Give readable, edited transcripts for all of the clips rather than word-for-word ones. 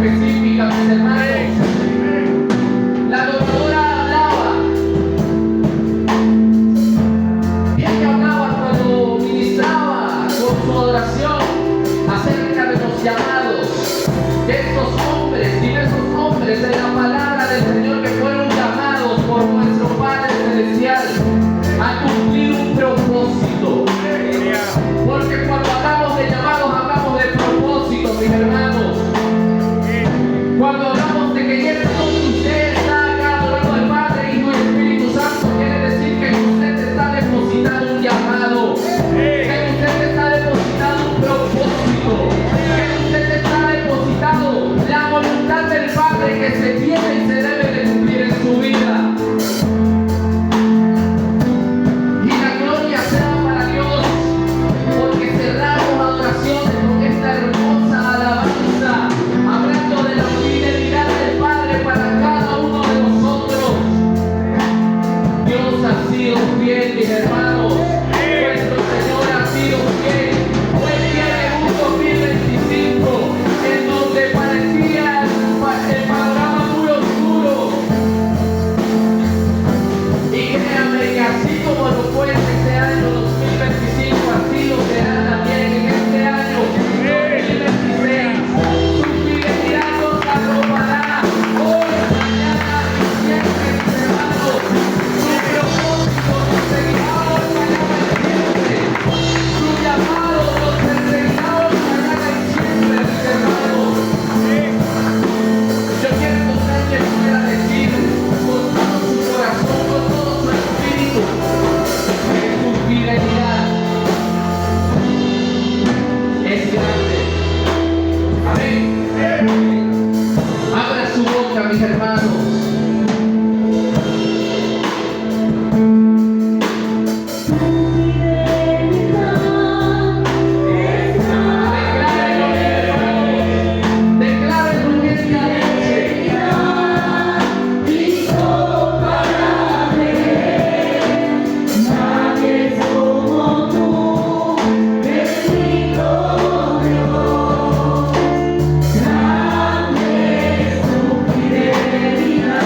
específica, mis hermanos. La adoradora hablaba. Y ella hablaba cuando ministraba con su adoración acerca de los llamados, de estos hombres, diversos hombres en la palabra del Señor que fueron llamados por nuestro Padre Celestial a cumplir un propósito. Porque cuando hablamos de llamados, hablamos de propósitos, mis hermanos. Cuando hablamos de que ciertamente usted está acá adorando al Padre, Hijo y Espíritu Santo, quiere decir que en usted está depositado un llamado, que en usted está depositado un propósito, que en usted está depositado la voluntad del Padre que se tiene y se debe de cumplir en su vida. Y la gloria sea para Dios, porque cerramos adoraciones con esta hermosa alabanza, hablando de la fidelidad del Padre para cada uno de nosotros. Dios ha sido fiel, mis hermanos. Nuestro Señor ha sido fiel. Hoy viene un 2025 en donde parecía el panorama muy oscuro. Y créanme que así como lo fue en este año 2025, así lo será también en este año 2026. Su fidelidad nos arropará hoy, mañana y siempre, mis hermanos. Su propósito nos seguirá hoy, mañana y siempre. Su llamado nos perseguirá hoy, mañana y siempre, mis hermanos. Yo quiero que usted me pueda decir con todo su corazón, con todo su espíritu, que su fidelidad es grande. Amén. Abra su boca, mis hermanos. Declárenlo en esta noche.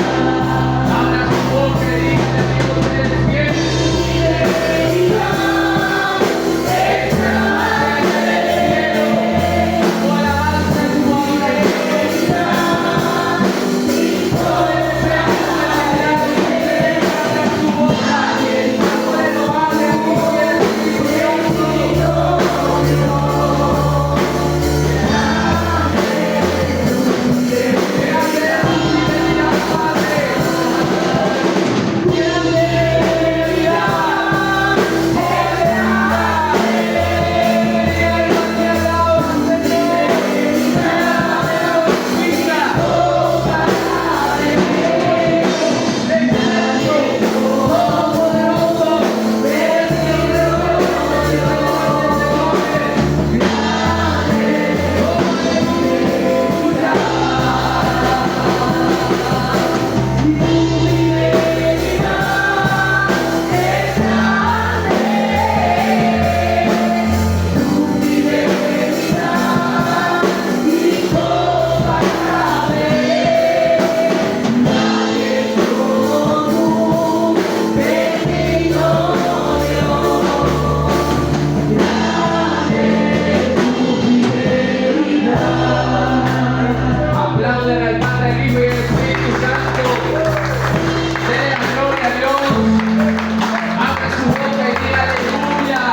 Abra su boca y dígale a Dios, eres fiel. Tu alabanza es tu Aplauden al Padre, al Hijo y al Espíritu Santo. Denle la gloria a Dios. Abra su boca y diga aleluya.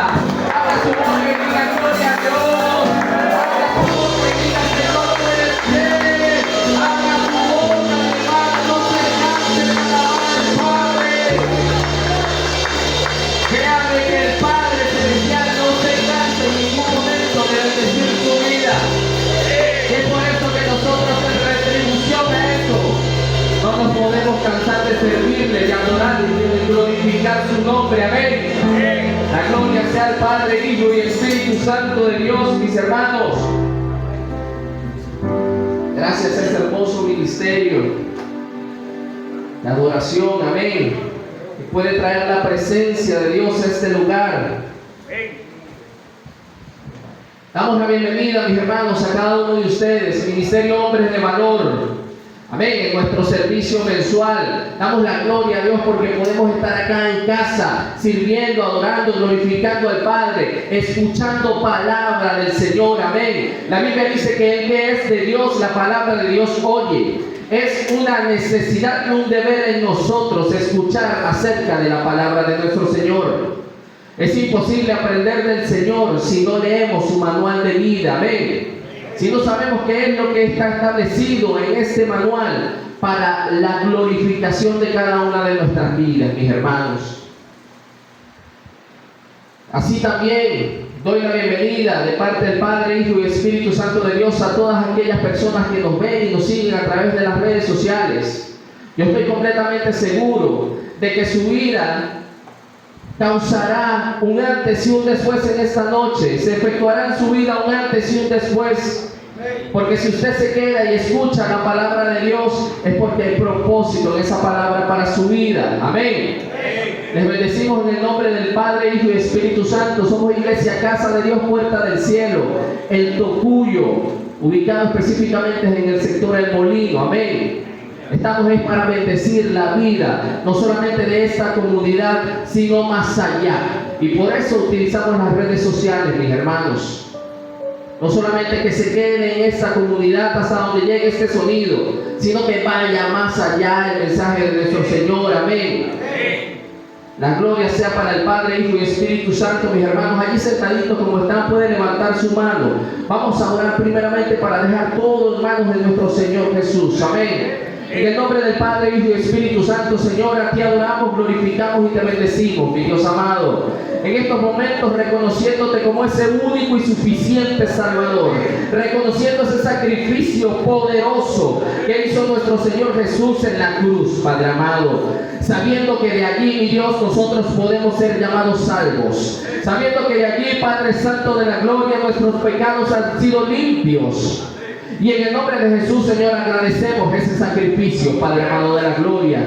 Abra su boca y diga gloria a Dios. Abra su boca y diga Señor, tú eres fiel. Abra su boca, hermano, no se canse de alabar al Padre. Créame que el Padre Celestial no se cansa en ningún momento de bendecir su vida. Es por eso que nosotros en retribución a eso no nos podemos cansar de servirle, de adorarle y de glorificar su nombre. Amén. La gloria sea al Padre, Hijo y Espíritu Santo de Dios, mis hermanos. Gracias a este hermoso ministerio de adoración. Amén. Que puede traer la presencia de Dios a este lugar. Damos la bienvenida, mis hermanos, a cada uno de ustedes, Ministerio Hombres de Valor. Amén, en nuestro servicio mensual. Damos la gloria a Dios porque podemos estar acá en casa, sirviendo, adorando, glorificando al Padre, escuchando palabra del Señor. Amén. La Biblia dice que el que es de Dios, la palabra de Dios oye. Es una necesidad y un deber en nosotros escuchar acerca de la palabra de nuestro Señor. Es imposible aprender del Señor si no leemos su manual de vida. Amén. Si no sabemos qué es lo que está establecido en este manual para la glorificación de cada una de nuestras vidas, mis hermanos. Así también doy la bienvenida de parte del Padre, Hijo y Espíritu Santo de Dios a todas aquellas personas que nos ven y nos siguen a través de las redes sociales. Yo estoy completamente seguro de que su vida causará un antes y un después en esta noche. Se efectuará en su vida un antes y un después. Porque si usted se queda y escucha la palabra de Dios, es porque hay propósito en esa palabra para su vida. Amén. Les bendecimos en el nombre del Padre, Hijo y Espíritu Santo. Somos Iglesia Casa de Dios, Puerta del Cielo, el Tocuyo, ubicado específicamente en el sector El Molino. Amén. Estamos ahí para bendecir la vida, no solamente de esta comunidad, sino más allá. Y por eso utilizamos las redes sociales, mis hermanos. No solamente que se quede en esta comunidad hasta donde llegue este sonido, sino que vaya más allá el mensaje de nuestro Señor. Amén. La gloria sea para el Padre, Hijo y Espíritu Santo. Mis hermanos, allí sentaditos como están, pueden levantar su mano. Vamos a orar primeramente para dejar todo en manos de nuestro Señor Jesús. Amén. En el nombre del Padre, Hijo y Espíritu Santo, Señor, a ti adoramos, glorificamos y te bendecimos, mi Dios amado. En estos momentos reconociéndote como ese único y suficiente Salvador, reconociendo ese sacrificio poderoso que hizo nuestro Señor Jesús en la cruz, Padre amado. Sabiendo que de allí, mi Dios, nosotros podemos ser llamados salvos. Sabiendo que de allí, Padre Santo de la gloria, nuestros pecados han sido limpios. Y en el nombre de Jesús, Señor, agradecemos ese sacrificio, Padre amado de la gloria.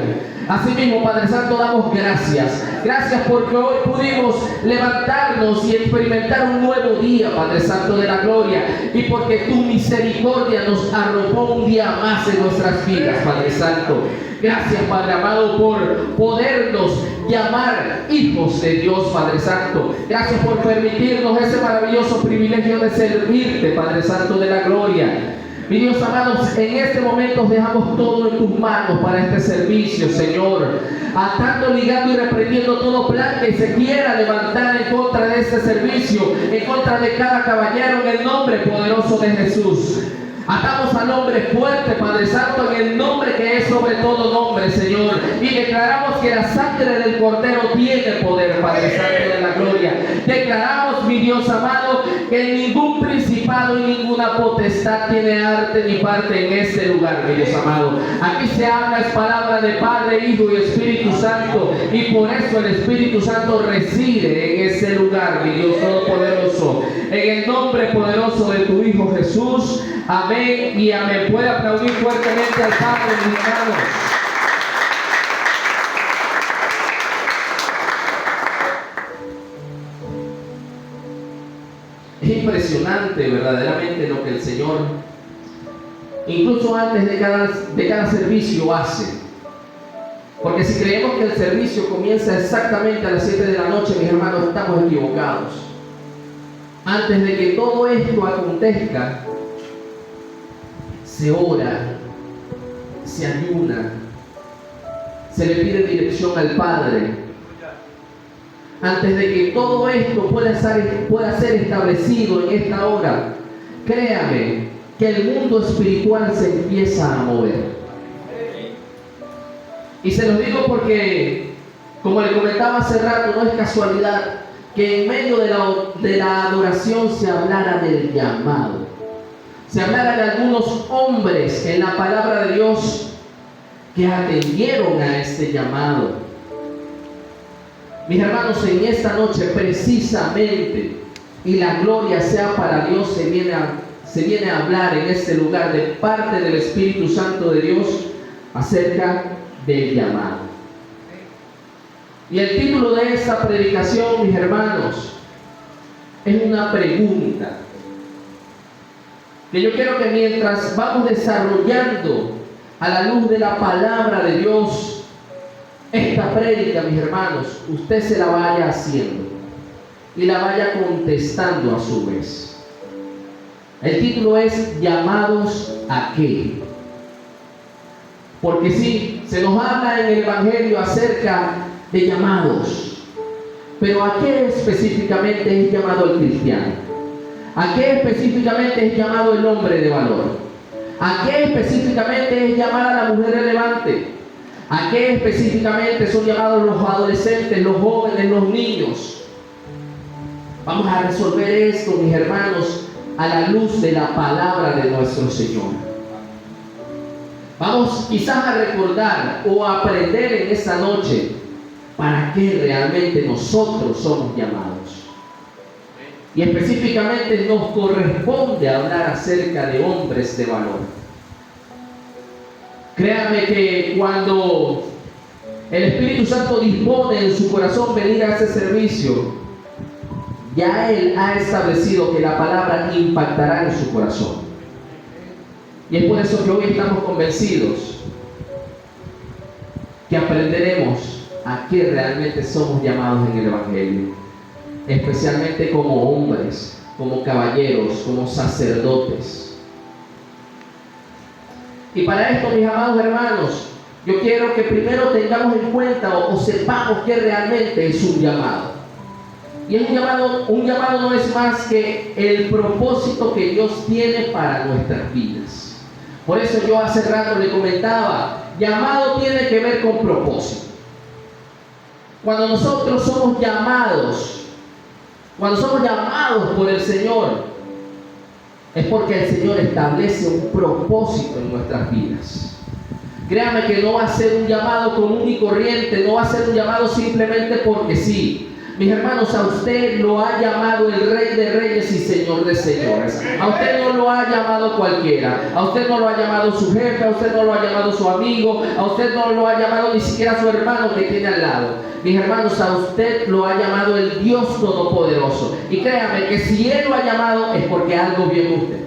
Asimismo, Padre Santo, damos gracias. Gracias porque hoy pudimos levantarnos y experimentar un nuevo día, Padre Santo de la gloria. Y porque tu misericordia nos arropó un día más en nuestras vidas, Padre Santo. Gracias, Padre amado, por podernos llamar hijos de Dios, Padre Santo. Gracias por permitirnos ese maravilloso privilegio de servirte, Padre Santo de la gloria. Mi Dios amado, en este momento dejamos todo en tus manos para este servicio, Señor. Atando, ligando y reprendiendo todo plan que se quiera levantar en contra de este servicio, en contra de cada caballero, en el nombre poderoso de Jesús. Atamos al hombre fuerte, Padre Santo, en el nombre que es sobre todo nombre, Señor. Y declaramos que la sangre del Cordero tiene poder, Padre Santo de la gloria. Declaramos, mi Dios amado, que ningún principado y ninguna potestad tiene arte ni parte en este lugar, mi Dios amado. Aquí se habla es palabra de Padre, Hijo y Espíritu Santo. Y por eso el Espíritu Santo reside en ese lugar, mi Dios Todopoderoso. En el nombre poderoso de tu Hijo Jesús. Amén y amén. Puede aplaudir fuertemente al Padre, mis hermanos. Es impresionante verdaderamente lo que el Señor, incluso antes de cada servicio, hace. Porque si creemos que el servicio comienza exactamente a las 7 de la noche, mis hermanos, estamos equivocados. Antes de que todo esto acontezca, se ora, se ayuna, se le pide dirección al Padre. Antes de que todo esto pueda ser establecido en esta hora, créame que el mundo espiritual se empieza a mover. Y se los digo porque, como le comentaba hace rato, no es casualidad que en medio de la adoración se hablara del llamado. Se hablara de algunos hombres en la palabra de Dios que atendieron a este llamado. Mis hermanos, en esta noche precisamente, y la gloria sea para Dios, se viene a hablar en este lugar de parte del Espíritu Santo de Dios acerca del llamado. Y el título de esta predicación, mis hermanos, es una pregunta. que yo quiero que mientras vamos desarrollando a la luz de la palabra de Dios esta prédica, mis hermanos, usted se la vaya haciendo y la vaya contestando a su vez. El título es ¿llamados a qué? Porque sí, se nos habla en el Evangelio acerca de llamados, pero ¿a qué específicamente es llamado el cristiano? ¿A qué específicamente es llamado el hombre de valor? ¿A qué específicamente es llamada la mujer relevante? ¿A qué específicamente son llamados los adolescentes, los jóvenes, los niños? Vamos a resolver esto, mis hermanos, a la luz de la palabra de nuestro Señor. Vamos quizás a recordar o a aprender en esta noche para qué realmente nosotros somos llamados. Y específicamente nos corresponde hablar acerca de hombres de valor. Créanme que cuando el Espíritu Santo dispone en su corazón venir a este servicio, ya Él ha establecido que la palabra impactará en su corazón. Y es por eso que hoy estamos convencidos que aprenderemos a qué realmente somos llamados en el Evangelio. Especialmente como hombres, como caballeros, como sacerdotes. Y para esto, mis amados hermanos, yo quiero que primero tengamos en cuenta o sepamos que realmente es un llamado. Y es un llamado no es más que el propósito que Dios tiene para nuestras vidas. Por eso yo hace rato le comentaba, llamado tiene que ver con propósito. Cuando nosotros somos llamados por el Señor, es porque el Señor establece un propósito en nuestras vidas. Créame que no va a ser un llamado común y corriente, no va a ser un llamado simplemente porque sí. Mis hermanos, a usted lo ha llamado el Rey de Reyes y Señor de Señores. A usted no lo ha llamado cualquiera. A usted no lo ha llamado su jefe, a usted no lo ha llamado su amigo, a usted no lo ha llamado ni siquiera su hermano que tiene al lado. Mis hermanos, a usted lo ha llamado el Dios Todopoderoso. Y créame que si Él lo ha llamado es porque algo vio en usted.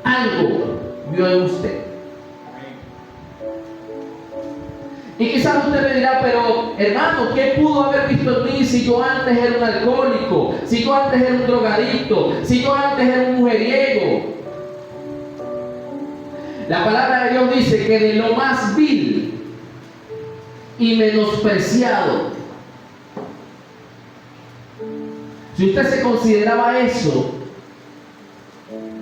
Algo vio en usted. Y quizás usted me dirá, pero hermano, ¿qué pudo haber visto en mí si yo antes era un alcohólico? Si yo antes era un drogadicto, si yo antes era un mujeriego. La palabra de Dios dice que de lo más vil y menospreciado, si usted se consideraba eso,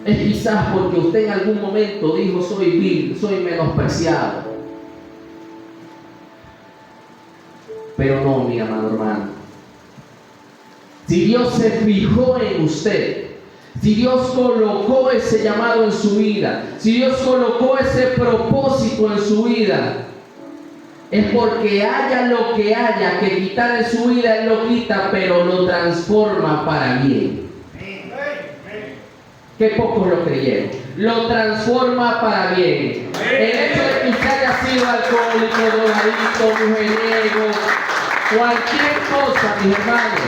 es quizás porque usted en algún momento dijo, soy vil, soy menospreciado. Pero no, mi amado hermano. Si Dios se fijó en usted, si Dios colocó ese llamado en su vida, si Dios colocó ese propósito en su vida, es porque haya lo que haya que quitar en su vida, Él lo quita, pero lo transforma para bien. Que pocos lo creyeron. Lo transforma para bien. El hecho de que usted haya sido alcohólico, drogadicto, mujeriego, cualquier cosa, mis hermanos,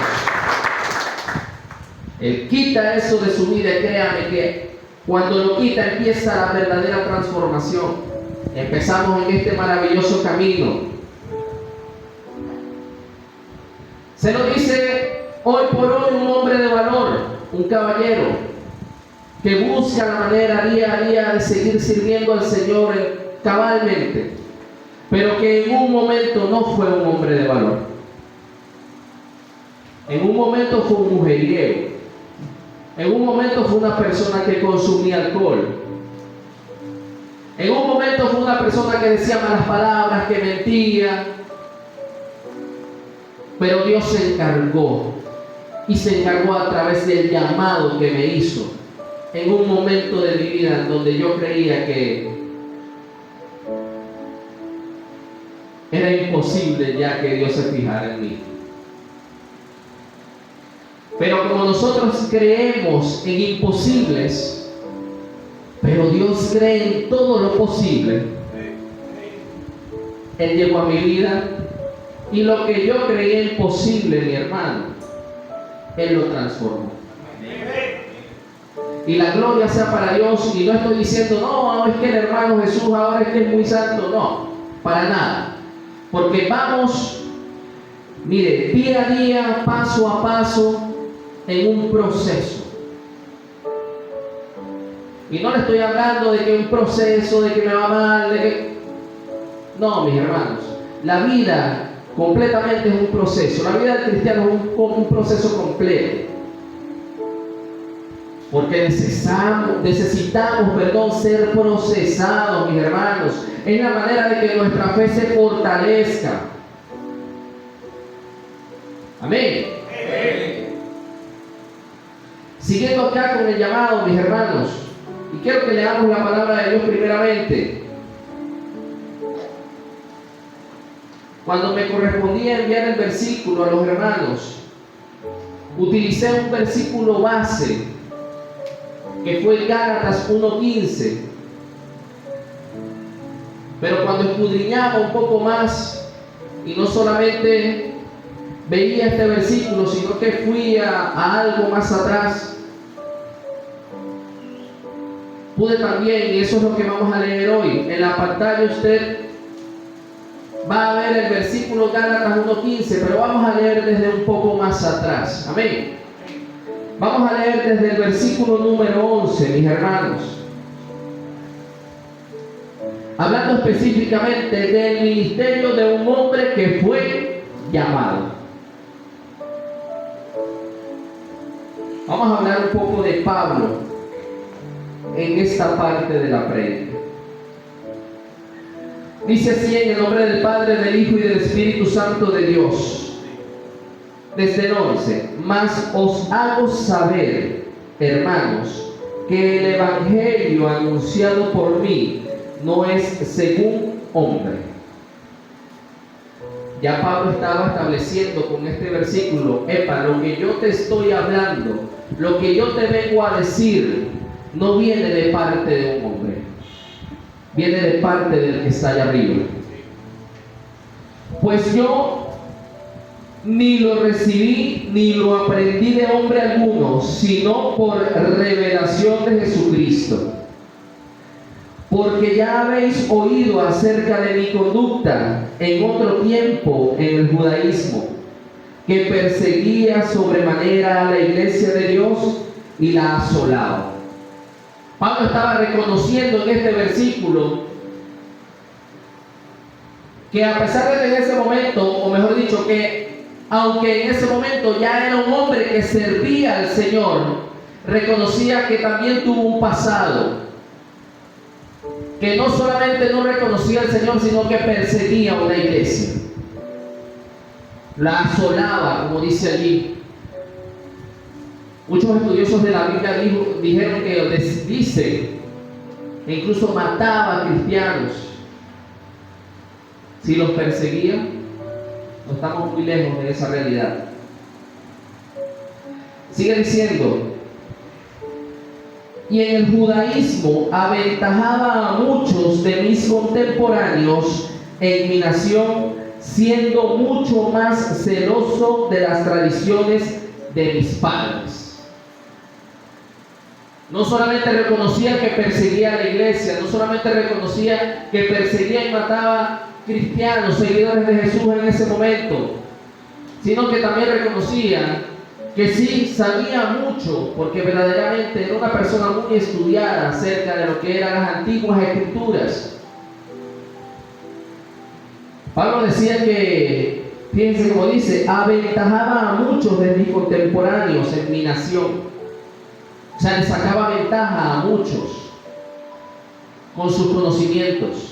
Él quita eso de su vida. Y créame que cuando lo quita empieza la verdadera transformación. Empezamos en este maravilloso camino. Se lo dice hoy por hoy un hombre de valor, un caballero, que busca la manera día a día de seguir sirviendo al Señor cabalmente, pero que en un momento no fue un hombre de valor. En un momento fue un mujeriego. En un momento fue una persona que consumía alcohol. En un momento fue una persona que decía malas palabras, que mentía. Pero Dios se encargó, y se encargó a través del llamado que me hizo en un momento de mi vida en donde yo creía que era imposible ya que Dios se fijara en mí. Pero como nosotros creemos en imposibles, pero Dios cree en todo lo posible, Él llegó a mi vida y lo que yo creía imposible, mi hermano, Él lo transformó. y la gloria sea para Dios. Y no estoy diciendo, no, es que el hermano Jesús ahora es que es muy santo. No, para nada. Porque vamos, mire, día a día, paso a paso, en un proceso. Y no le estoy hablando de que un proceso, de que me va mal, de que... No, mis hermanos, la vida completamente es un proceso. La vida del cristiano es un proceso completo. Porque necesitamos, ser procesados, mis hermanos. Es la manera de que nuestra fe se fortalezca. Amén. Siguiendo acá con el llamado, mis hermanos, y quiero que leamos la palabra de Dios primeramente. Cuando me correspondía enviar el versículo a los hermanos, utilicé un versículo base, que fue Gálatas 1:15. Pero cuando escudriñaba un poco más, y no solamente veía este versículo, sino que fui a algo más atrás, pude también, y eso es lo que vamos a leer hoy, en la pantalla usted va a ver el versículo Gálatas 1:15, pero vamos a leer desde un poco más atrás. Amén. Vamos a leer desde el versículo número 11, mis hermanos. Hablando específicamente del ministerio de un hombre que fue llamado. Vamos a hablar un poco de Pablo en esta parte de la prédica. Dice así en el nombre del Padre, del Hijo y del Espíritu Santo de Dios. Desde el 11, mas os hago saber, hermanos, que el evangelio anunciado por mí no es según hombre. Ya Pablo estaba estableciendo con este versículo, lo que yo te estoy hablando, lo que yo te vengo a decir, no viene de parte de un hombre, viene de parte del que está allá arriba. Pues yo ni lo recibí ni lo aprendí de hombre alguno, sino por revelación de Jesucristo. Porque ya habéis oído acerca de mi conducta en otro tiempo en el judaísmo, que perseguía sobremanera a la iglesia de Dios y la asolaba. Pablo estaba reconociendo en este versículo que a pesar de que en ese momento, o mejor dicho, que aunque en ese momento ya era un hombre que servía al Señor, reconocía que también tuvo un pasado, que no solamente no reconocía al Señor, sino que perseguía a una iglesia, la asolaba, como dice allí. Muchos estudiosos de la Biblia dijeron que dice que incluso mataba a cristianos. Si los perseguía, no estamos muy lejos de esa realidad. Sigue diciendo, y en el judaísmo aventajaba a muchos de mis contemporáneos en mi nación, siendo mucho más celoso de las tradiciones de mis padres. No solamente reconocía que perseguía a la iglesia, no solamente reconocía que perseguía y mataba cristianos, seguidores de Jesús en ese momento, sino que también reconocía que sí sabía mucho, porque verdaderamente era una persona muy estudiada acerca de lo que eran las antiguas escrituras. Pablo decía que, fíjense cómo dice, aventajaba a muchos de mis contemporáneos en mi nación. O sea, le sacaba ventaja a muchos con sus conocimientos.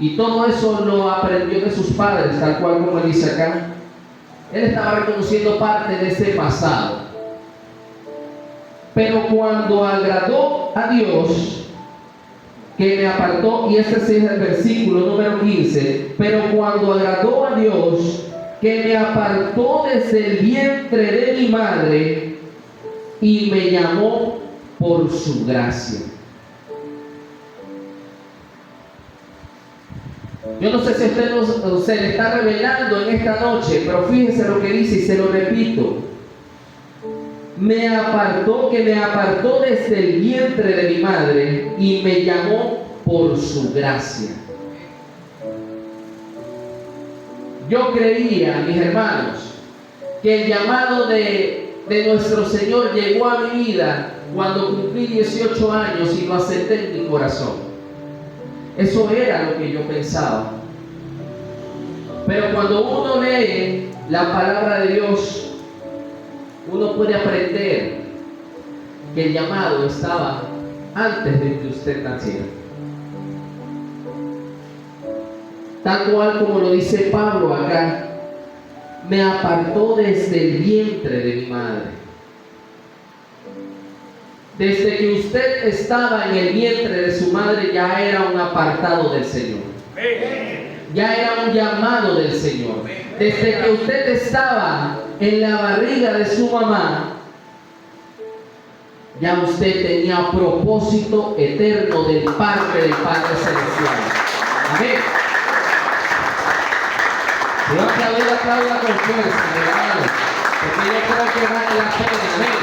Y todo eso lo aprendió de sus padres, tal cual como él dice acá. Él estaba reconociendo parte de ese pasado. Pero cuando agradó a Dios, que me apartó, y este sí es el versículo número 15, pero cuando agradó a Dios, que me apartó desde el vientre de mi madre, y me llamó por su gracia. Yo no sé si a usted se le está revelando en esta noche, pero fíjese lo que dice y se lo repito. que me apartó desde el vientre de mi madre y me llamó por su gracia. Yo creía, mis hermanos, que el llamado de nuestro Señor llegó a mi vida cuando cumplí 18 años y lo acepté en mi corazón. Eso era lo que yo pensaba. Pero cuando uno lee la palabra de Dios, uno puede aprender que el llamado estaba antes de que usted naciera. Tal cual como lo dice Pablo acá, me apartó desde el vientre de mi madre. Desde que usted estaba en el vientre de su madre ya era un apartado del Señor. Ya era un llamado del Señor. Desde que usted estaba en la barriga de su mamá, ya usted tenía propósito eterno del parte del Padre Celestial. Amén. Yo aplaudo con fuerza, hermanos, porque yo creo que vale la pena, amén.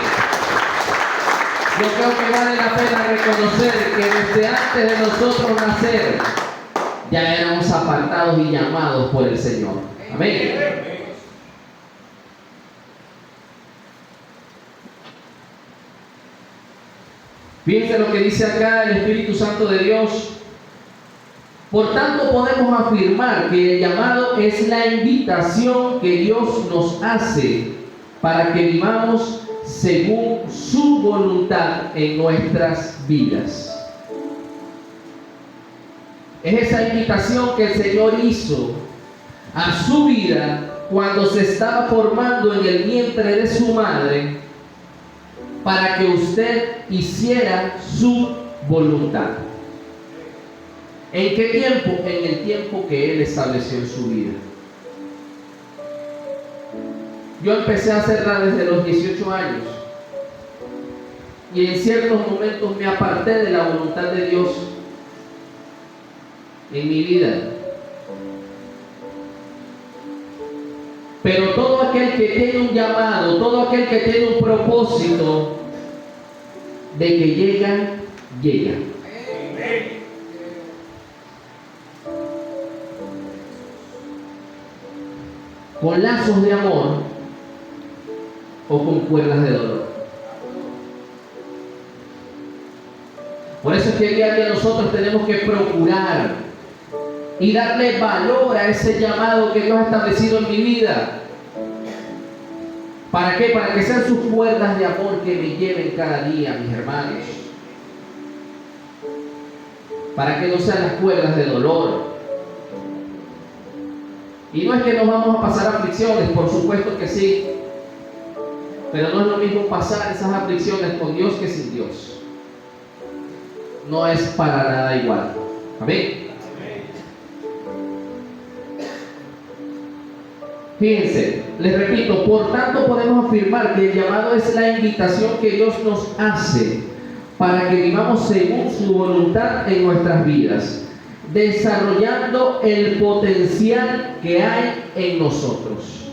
Yo creo que vale la pena reconocer que desde antes de nosotros nacer, ya éramos apartados y llamados por el Señor. Amén. Fíjense lo que dice acá el Espíritu Santo de Dios. Por tanto, podemos afirmar que el llamado es la invitación que Dios nos hace para que vivamos según su voluntad en nuestras vidas. Es esa invitación que el Señor hizo a su vida cuando se estaba formando en el vientre de su madre para que usted hiciera su voluntad. ¿En qué tiempo? En el tiempo que Él estableció en su vida. Yo empecé a hacerla desde los 18 años y en ciertos momentos me aparté de la voluntad de Dios en mi vida. Pero todo aquel que tiene un llamado, todo aquel que tiene un propósito de que llega, llega. Con lazos de amor o con cuerdas de dolor. Por eso es que día a día nosotros tenemos que procurar y darle valor a ese llamado que Dios ha establecido en mi vida. ¿Para qué? Para que sean sus cuerdas de amor que me lleven cada día, mis hermanos. Para que no sean las cuerdas de dolor. Y no es que nos vamos a pasar aflicciones, por supuesto que sí. Pero no es lo mismo pasar esas aflicciones con Dios que sin Dios. No es para nada igual. Amén. Fíjense, les repito, por tanto podemos afirmar que el llamado es la invitación que Dios nos hace para que vivamos según su voluntad en nuestras vidas, desarrollando el potencial que hay en nosotros.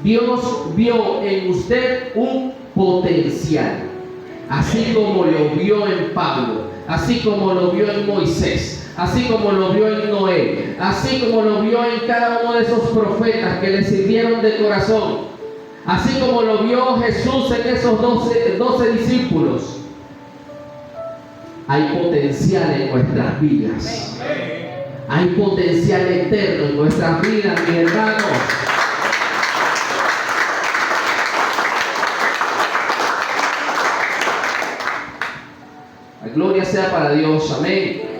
Dios vio en usted un potencial, así como lo vio en Pablo, así como lo vio en Moisés, así como lo vio en Noé, así como lo vio en cada uno de esos profetas que le sirvieron de corazón, así como lo vio Jesús en esos 12 discípulos. Hay potencial en nuestras vidas. Hay potencial eterno en nuestras vidas, mis hermanos. La gloria sea para Dios. Amén.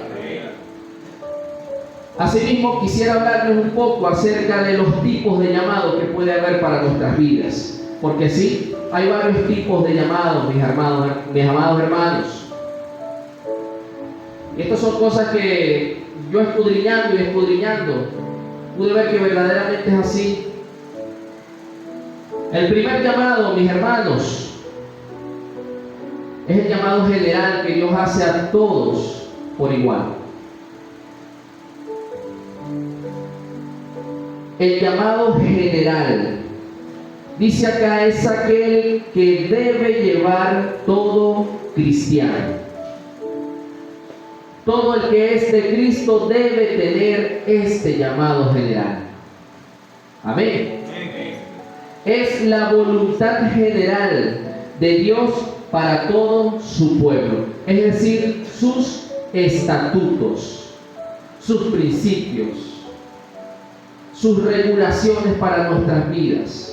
Asimismo, quisiera hablarles un poco acerca de los tipos de llamados que puede haber para nuestras vidas. Porque sí, hay varios tipos de llamados, mis amados hermanos. Estas son cosas que yo escudriñando pude ver que verdaderamente es así. El primer llamado, mis hermanos, es el llamado general que Dios hace a todos por igual. El llamado general. Dice acá, es aquel que debe llevar todo cristiano. Todo el que es de Cristo debe tener este llamado general. Amén. Es la voluntad general de Dios para todo su pueblo. Es decir, sus estatutos, sus principios, sus regulaciones para nuestras vidas,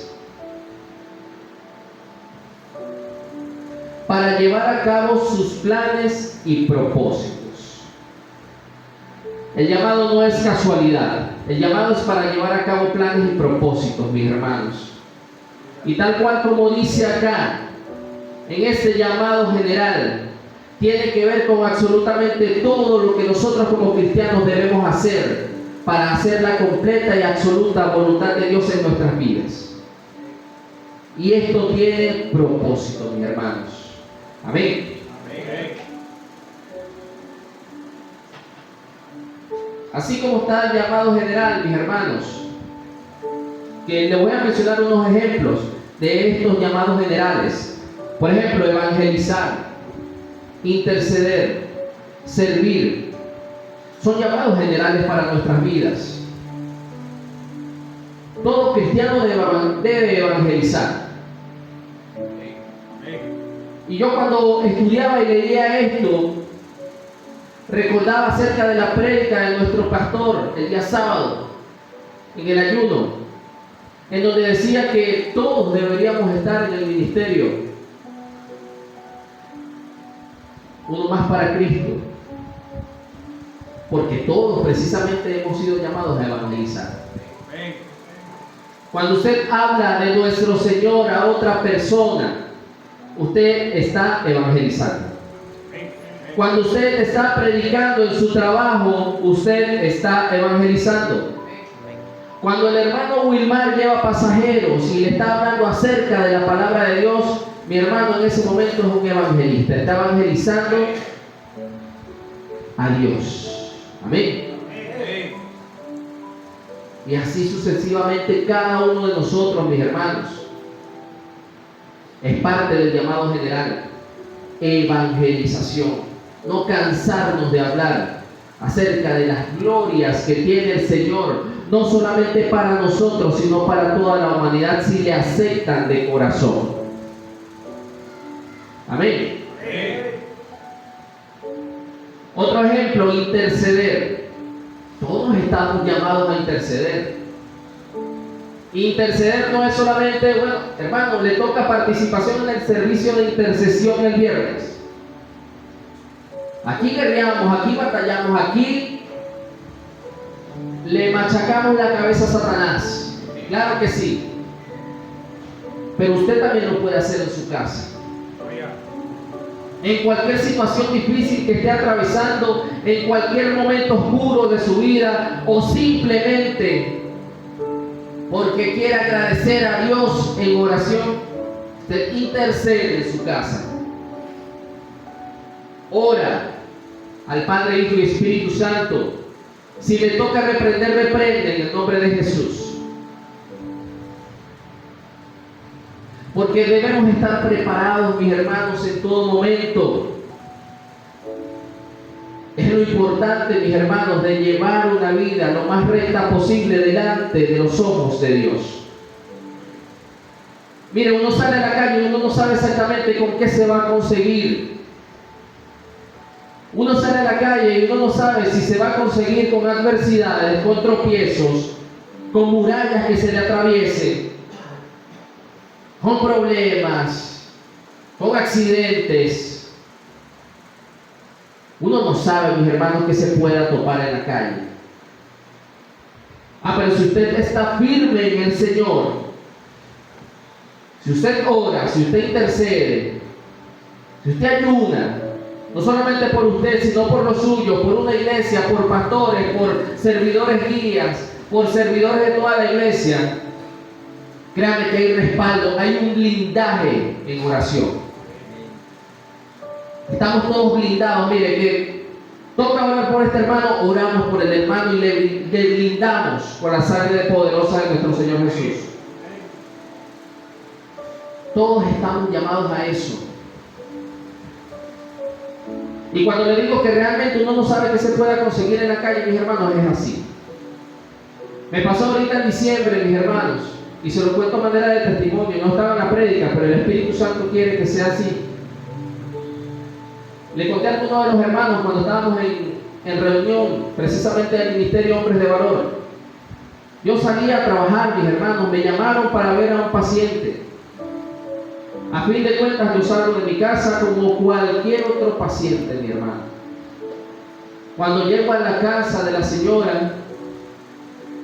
para llevar a cabo sus planes y propósitos. El llamado no es casualidad, el llamado es para llevar a cabo planes y propósitos, mis hermanos. Y tal cual como dice acá, en este llamado general, tiene que ver con absolutamente todo lo que nosotros como cristianos debemos hacer para hacer la completa y absoluta voluntad de Dios en nuestras vidas. Y esto tiene propósito, mis hermanos. Amén. Así como está el llamado general, mis hermanos, que les voy a mencionar unos ejemplos de estos llamados generales. Por ejemplo, evangelizar, interceder, servir, son llamados generales para nuestras vidas. Todo cristiano debe evangelizar. Y yo cuando estudiaba y leía esto, recordaba acerca de la prédica de nuestro pastor el día sábado, en el ayuno, en donde decía que todos deberíamos estar en el ministerio, uno más para Cristo, porque todos precisamente hemos sido llamados a evangelizar. Cuando usted habla de nuestro Señor a otra persona, usted está evangelizando. Cuando usted está predicando en su trabajo, usted está evangelizando. Cuando el hermano Wilmar lleva pasajeros y le está hablando acerca de la palabra de Dios, mi hermano en ese momento es un evangelista. Está evangelizando a Dios. Amén. Y así sucesivamente cada uno de nosotros, mis hermanos, es parte del llamado general. Evangelización. No cansarnos de hablar acerca de las glorias que tiene el Señor, no solamente para nosotros, sino para toda la humanidad, si le aceptan de corazón. Amén. Otro ejemplo, interceder. Todos estamos llamados a interceder. Interceder no es solamente, bueno, hermano, le toca participación en el servicio de intercesión el viernes. Aquí guerreamos, aquí batallamos, aquí le machacamos la cabeza a Satanás. Claro que sí. Pero usted también lo puede hacer en su casa. En cualquier situación difícil que esté atravesando, en cualquier momento oscuro de su vida, o simplemente porque quiere agradecer a Dios en oración, usted intercede en su casa. Ora al Padre, Hijo y Espíritu Santo. Si le toca reprender, reprende en el nombre de Jesús. Porque debemos estar preparados, mis hermanos, en todo momento. Es lo importante, mis hermanos, de llevar una vida lo más recta posible delante de los ojos de Dios. Mire, uno sale a la calle y uno no sabe exactamente con qué se va a conseguir. Uno sale a la calle y uno no sabe si se va a conseguir con adversidades, con tropiezos, con murallas que se le atraviesen, con problemas, con accidentes. Uno no sabe, mis hermanos, que se pueda topar en la calle. Pero si usted está firme en el Señor, si usted ora, si usted intercede, si usted ayuna, no solamente por usted, sino por los suyos, por una iglesia, por pastores, por servidores guías, por servidores de toda la iglesia, créame que hay respaldo, hay un blindaje en oración. Estamos todos blindados. Mire, que toca orar por este hermano, oramos por el hermano y le blindamos con la sangre poderosa de nuestro Señor Jesús. Todos estamos llamados a eso. Y cuando le digo que realmente uno no sabe qué se pueda conseguir en la calle, mis hermanos, es así. Me pasó ahorita en diciembre, mis hermanos, y se lo cuento a manera de testimonio. No estaba en la prédica, pero el Espíritu Santo quiere que sea así. Le conté a algunos de los hermanos cuando estábamos en reunión, precisamente del Ministerio Hombres de Valor. Yo salí a trabajar, mis hermanos, me llamaron para ver a un paciente. A fin de cuentas me usaron en mi casa como cualquier otro paciente, mi hermano. Cuando llego a la casa de la señora,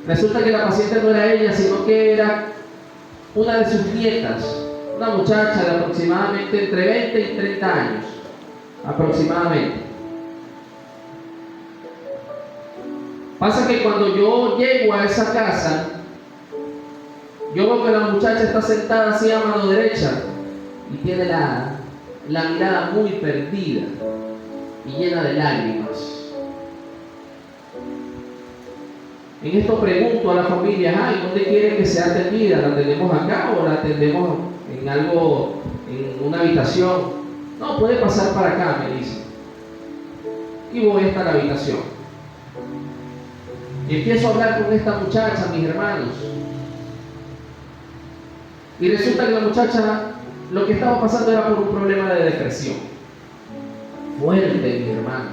resulta que la paciente no era ella, sino que era una de sus nietas, una muchacha de aproximadamente entre 20 y 30 años, aproximadamente. Pasa que cuando yo llego a esa casa, yo veo que la muchacha está sentada así a mano derecha y tiene la mirada muy perdida y llena de lágrimas. En esto pregunto a la familia, ay, ¿dónde quieren que sea atendida? ¿La atendemos acá o la atendemos en algo, en una habitación? No, puede pasar para acá, me dice. Y voy hasta la habitación. Y empiezo a hablar con esta muchacha, mis hermanos. Y resulta que la muchacha lo que estaba pasando era por un problema de depresión. Fuerte, mis hermanos.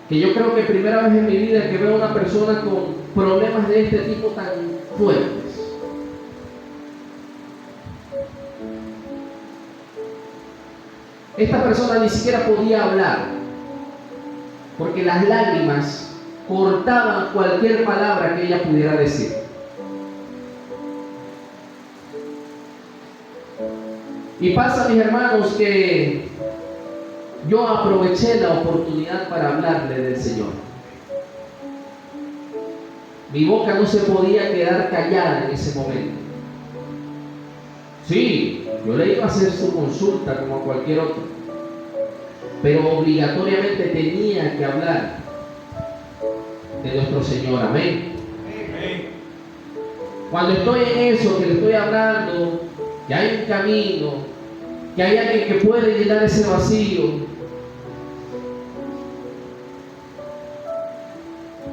Que yo creo que primera vez en mi vida que veo a una persona con problemas de este tipo tan fuertes. Esta persona ni siquiera podía hablar, porque las lágrimas cortaban cualquier palabra que ella pudiera decir. Y pasa, mis hermanos, que yo aproveché la oportunidad para hablarle del Señor. Mi boca no se podía quedar callada en ese momento. Sí, yo le iba a hacer su consulta como a cualquier otro, pero obligatoriamente tenía que hablar de nuestro Señor. Amén. Cuando estoy en eso, que le estoy hablando, que hay un camino, que hay alguien que puede llenar ese vacío,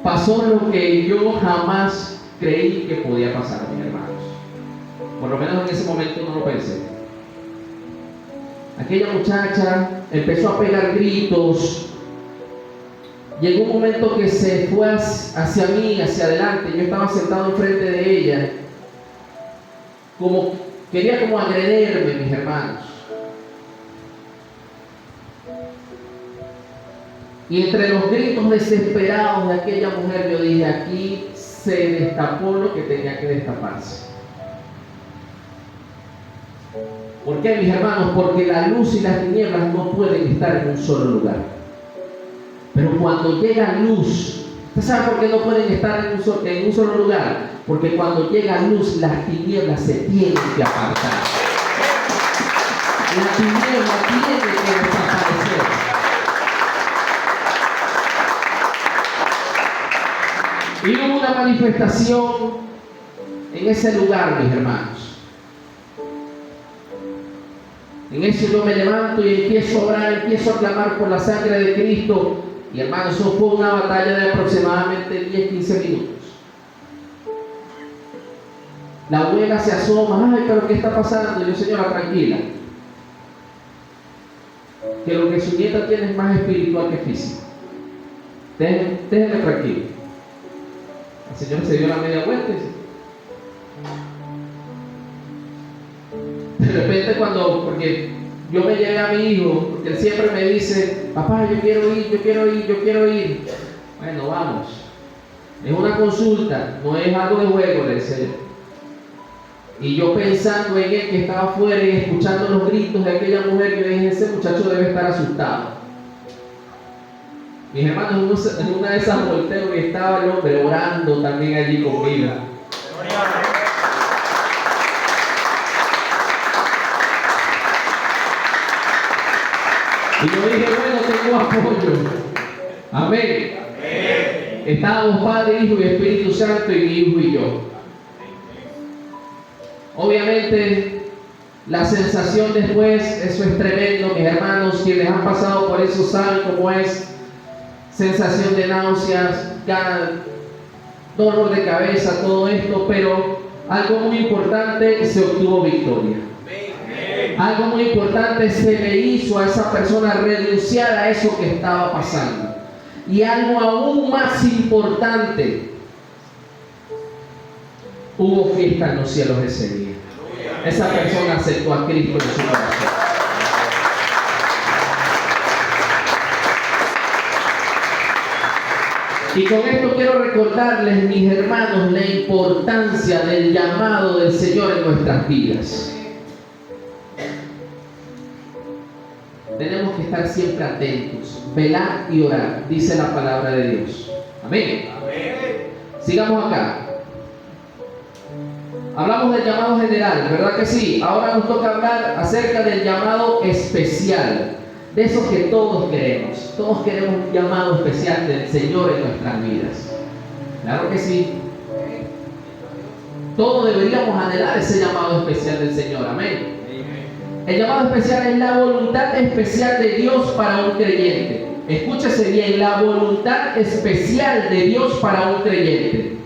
pasó lo que yo jamás creí que podía pasar, mis hermanos. Por lo menos en ese momento no lo pensé. Aquella muchacha empezó a pegar gritos. Llegó un momento que se fue hacia mí, hacia adelante. Yo estaba sentado enfrente de ella. Quería como agredirme, mis hermanos. Y entre los gritos desesperados de aquella mujer, yo dije, aquí se destapó lo que tenía que destaparse. ¿Por qué, mis hermanos? Porque la luz y las tinieblas no pueden estar en un solo lugar. Pero cuando llega luz, ¿usted sabe por qué no pueden estar en un solo lugar? Porque cuando llega luz, las tinieblas se tienen que apartar. La tiniebla tiene que desaparecer. Y hubo una manifestación en ese lugar, mis hermanos. En eso yo me levanto y empiezo a orar, empiezo a clamar por la sangre de Cristo. Y hermanos, eso fue una batalla de aproximadamente 10-15 minutos. La abuela se asoma, ay, pero ¿qué está pasando? Y yo, señora, tranquila. Que lo que su nieta tiene es más espiritual que físico. Déjenme tranquilo. El Señor se dio la media vuelta y de repente porque yo me llevé a mi hijo, porque él siempre me dice, papá, yo quiero ir. Bueno, vamos. Es una consulta, no es algo de juego, le decía yo. Y yo pensando en él que estaba afuera y escuchando los gritos de aquella mujer, yo dije, ese muchacho debe estar asustado. Mis hermanos, en una de esas volteo y estaba el hombre orando también allí conmigo. Y yo dije, bueno, tengo apoyo. Amén. Estábamos Padre, Hijo y Espíritu Santo, y mi hijo y yo. Obviamente, la sensación después, eso es tremendo, mis hermanos, quienes han pasado por eso saben cómo es. Sensación de náuseas, dolor de cabeza, todo esto, pero algo muy importante, se obtuvo victoria. Algo muy importante, se le hizo a esa persona renunciar a eso que estaba pasando. Y algo aún más importante, hubo fiesta en los cielos ese día. Esa persona aceptó a Cristo en su corazón. Y con esto quiero recordarles, mis hermanos, la importancia del llamado del Señor en nuestras vidas. Tenemos que estar siempre atentos, velar y orar, dice la palabra de Dios. Amén. Sigamos acá. Hablamos del llamado general, ¿verdad que sí? Ahora nos toca hablar acerca del llamado especial, de esos que todos queremos. Todos queremos un llamado especial del Señor en nuestras vidas. Claro que sí. Todos deberíamos anhelar ese llamado especial del Señor. Amén. El llamado especial es la voluntad especial de Dios para un creyente. Escúchese bien, la voluntad especial de Dios para un creyente,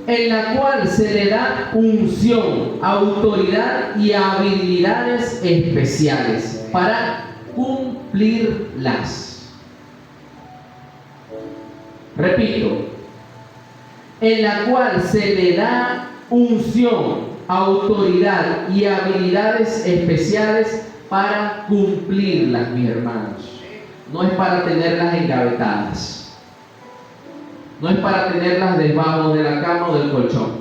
en la cual se le da unción, autoridad y habilidades especiales para cumplirlas. Repito, en la cual se le da unción, autoridad y habilidades especiales para cumplirlas, mis hermanos. No es para tenerlas engavetadas. No es para tenerlas debajo de la cama o del colchón.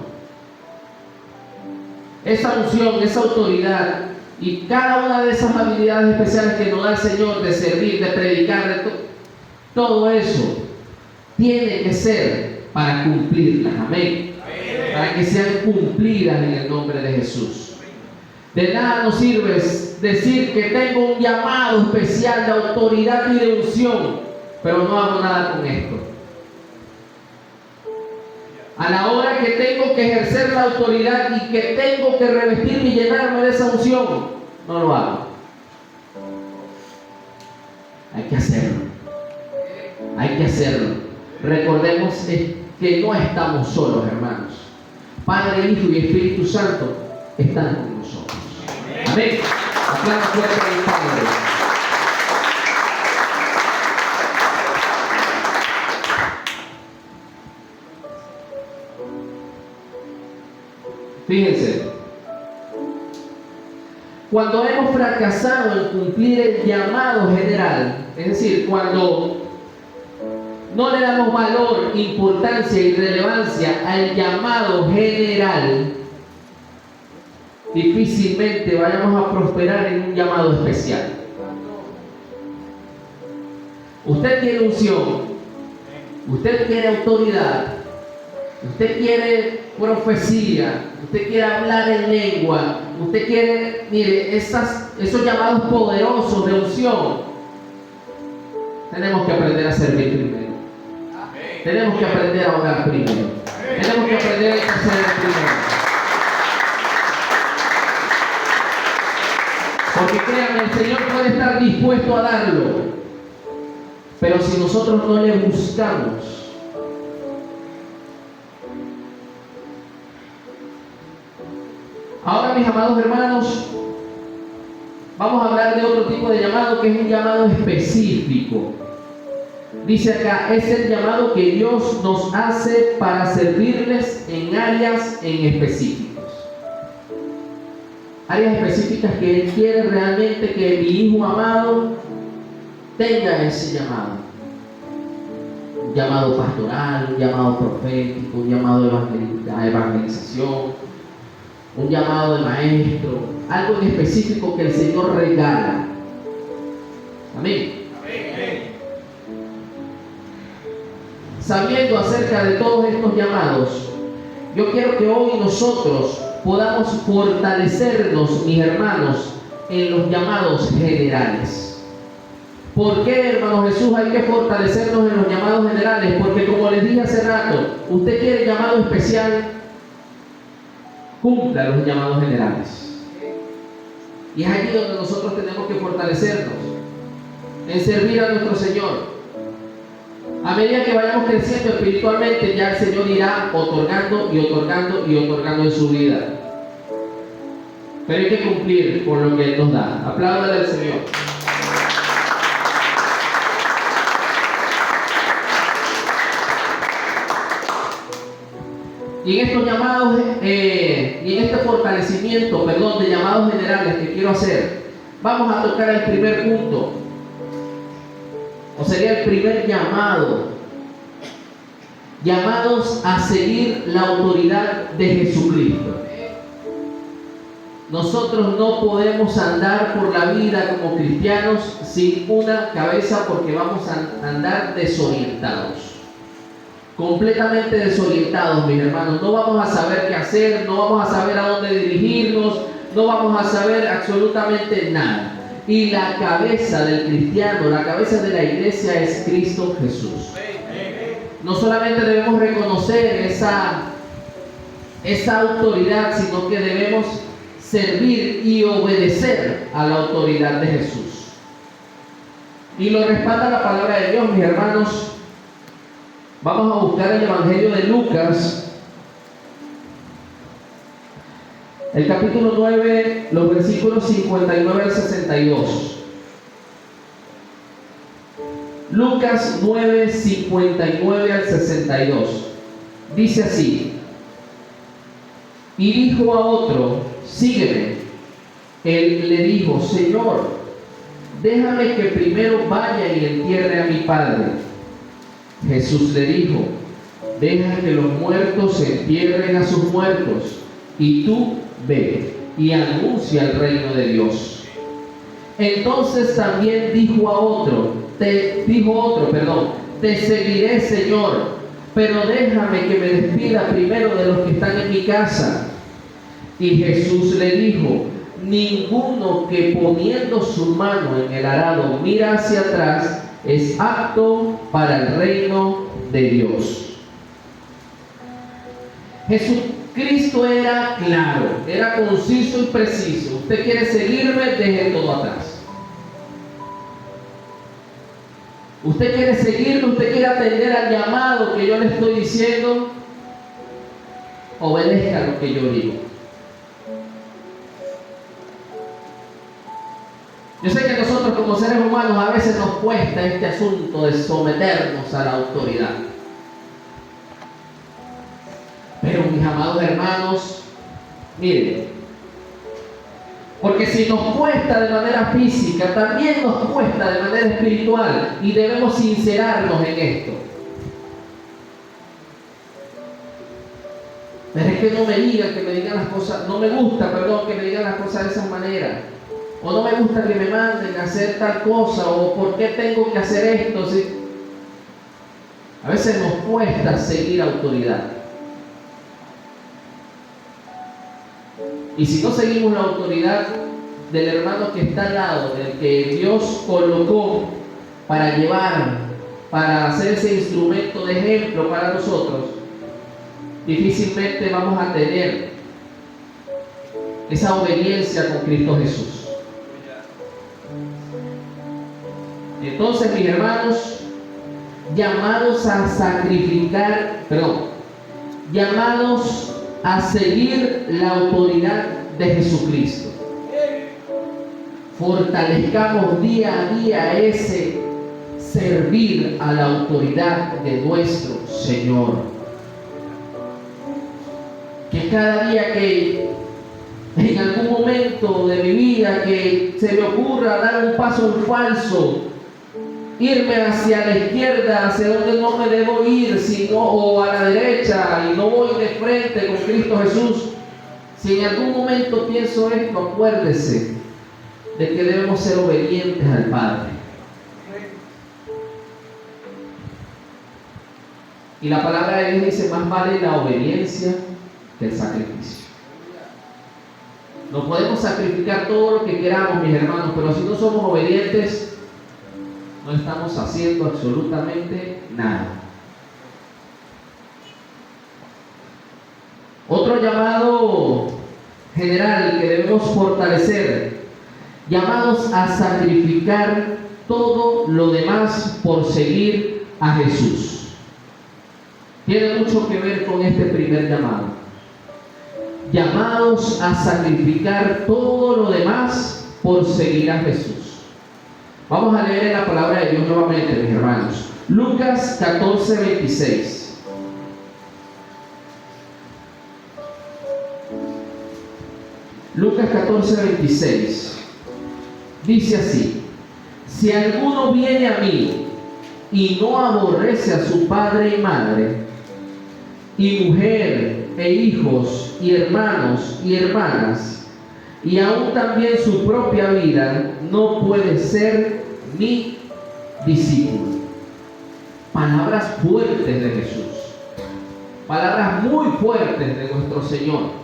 Esa unción, esa autoridad y cada una de esas habilidades especiales que nos da el Señor de servir, de predicar, todo eso tiene que ser para cumplirlas. Amén. Para que sean cumplidas en el nombre de Jesús. De nada nos sirve decir que tengo un llamado especial de autoridad y de unción, pero no hago nada con esto. A la hora que tengo que ejercer la autoridad y que tengo que revestirme y llenarme de esa unción, no lo hago. Hay que hacerlo. Hay que hacerlo. Recordemos que no estamos solos, hermanos. Padre, Hijo y Espíritu Santo están con nosotros. Amén. Aplausos fuerte al Padre. Fíjense, cuando hemos fracasado en cumplir el llamado general, es decir, cuando no le damos valor, importancia y relevancia al llamado general, difícilmente vayamos a prosperar en un llamado especial. Usted quiere unción, usted quiere autoridad, usted quiere profecía, usted quiere hablar en lengua, usted quiere, mire, esos llamados poderosos de unción. Tenemos que aprender a servir primero. Tenemos que aprender a orar primero. Tenemos que aprender a interceder primero. Porque créanme, el Señor puede estar dispuesto a darlo, pero si nosotros no le buscamos, ahora, mis amados hermanos, vamos a hablar de otro tipo de llamado, que es un llamado específico. Dice acá, es el llamado que Dios nos hace para servirles en áreas en específicos. Áreas específicas que Él quiere realmente que mi hijo amado tenga ese llamado. Un llamado pastoral, un llamado profético, un llamado de evangelización, un llamado de maestro, algo en específico que el Señor regala. Amén. Sabiendo acerca de todos estos llamados, yo quiero que hoy nosotros podamos fortalecernos, mis hermanos, en los llamados generales. ¿Por qué, hermano Jesús, hay que fortalecernos en los llamados generales? Porque como les dije hace rato, usted quiere llamado especial, cumpla los llamados generales. Y es allí donde nosotros tenemos que fortalecernos en servir a nuestro Señor. A medida que vayamos creciendo espiritualmente, ya el Señor irá otorgando y otorgando y otorgando en su vida. Pero hay que cumplir con lo que Él nos da. Apláudale al Señor. Y en estos llamados, y en este fortalecimiento, de llamados generales que quiero hacer, vamos a tocar el primer punto, o sería el primer llamado, llamados a seguir la autoridad de Jesucristo. Nosotros no podemos andar por la vida como cristianos sin una cabeza, porque vamos a andar desorientados. Completamente desorientados, mis hermanos. No vamos a saber qué hacer, no vamos a saber a dónde dirigirnos, no vamos a saber absolutamente nada. Y la cabeza del cristiano, la cabeza de la iglesia es Cristo Jesús. No solamente debemos reconocer esa autoridad, sino que debemos servir y obedecer a la autoridad de Jesús. Y lo respalda la palabra de Dios, mis hermanos. Vamos a buscar el Evangelio de Lucas, el capítulo 9, los versículos 59 al 62. Lucas 9, 59 al 62. Dice así: y dijo a otro, sígueme. Él le dijo, Señor, déjame que primero vaya y entierre a mi padre. Jesús le dijo, deja que los muertos entierren a sus muertos, y tú ve y anuncia el reino de Dios. Entonces también dijo otro, te seguiré, Señor, pero déjame que me despida primero de los que están en mi casa. Y Jesús le dijo, ninguno que poniendo su mano en el arado mira hacia atrás es apto para el reino de Dios. Jesucristo era claro, era conciso y preciso. Usted quiere seguirme, deje todo atrás. Usted quiere seguirme, usted quiere atender al llamado que yo le estoy diciendo, obedezca lo que yo digo. Yo sé que nosotros como seres humanos a veces nos cuesta este asunto de someternos a la autoridad. Pero mis amados hermanos, miren, porque si nos cuesta de manera física, también nos cuesta de manera espiritual, y debemos sincerarnos en esto. Pero es que no me digan que me digan las cosas, no me gusta, que me digan las cosas de esa manera. O no me gusta que me manden a hacer tal cosa, o por qué tengo que hacer esto. ¿Sí? A veces nos cuesta seguir autoridad. Y si no seguimos la autoridad del hermano que está al lado, del que Dios colocó para llevar, para hacer ese instrumento de ejemplo para nosotros, difícilmente vamos a tener esa obediencia con Cristo Jesús. Entonces, mis hermanos, llamados a seguir la autoridad de Jesucristo. Fortalezcamos día a día ese servir a la autoridad de nuestro Señor. Que cada día que en algún momento de mi vida que se me ocurra dar un paso en falso, irme hacia la izquierda, hacia donde no me debo ir, o a la derecha, y no voy de frente con Cristo Jesús. Si en algún momento pienso esto, acuérdese de que debemos ser obedientes al Padre. Y la palabra de Dios dice, más vale la obediencia que el sacrificio. No podemos sacrificar todo lo que queramos, mis hermanos, pero si no somos obedientes, no estamos haciendo absolutamente nada. Otro llamado general que debemos fortalecer: llamados a sacrificar todo lo demás por seguir a Jesús. Tiene mucho que ver con este primer llamado. Llamados a sacrificar todo lo demás por seguir a Jesús. Vamos a leer la palabra de Dios nuevamente, mis hermanos. Lucas 14:26. Lucas 14:26. Dice así: si alguno viene a mí y no aborrece a su padre y madre, y mujer, e hijos, y hermanos, y hermanas, y aún también su propia vida, no puede ser mi discípulo. Palabras fuertes de Jesús, palabras muy fuertes de nuestro Señor.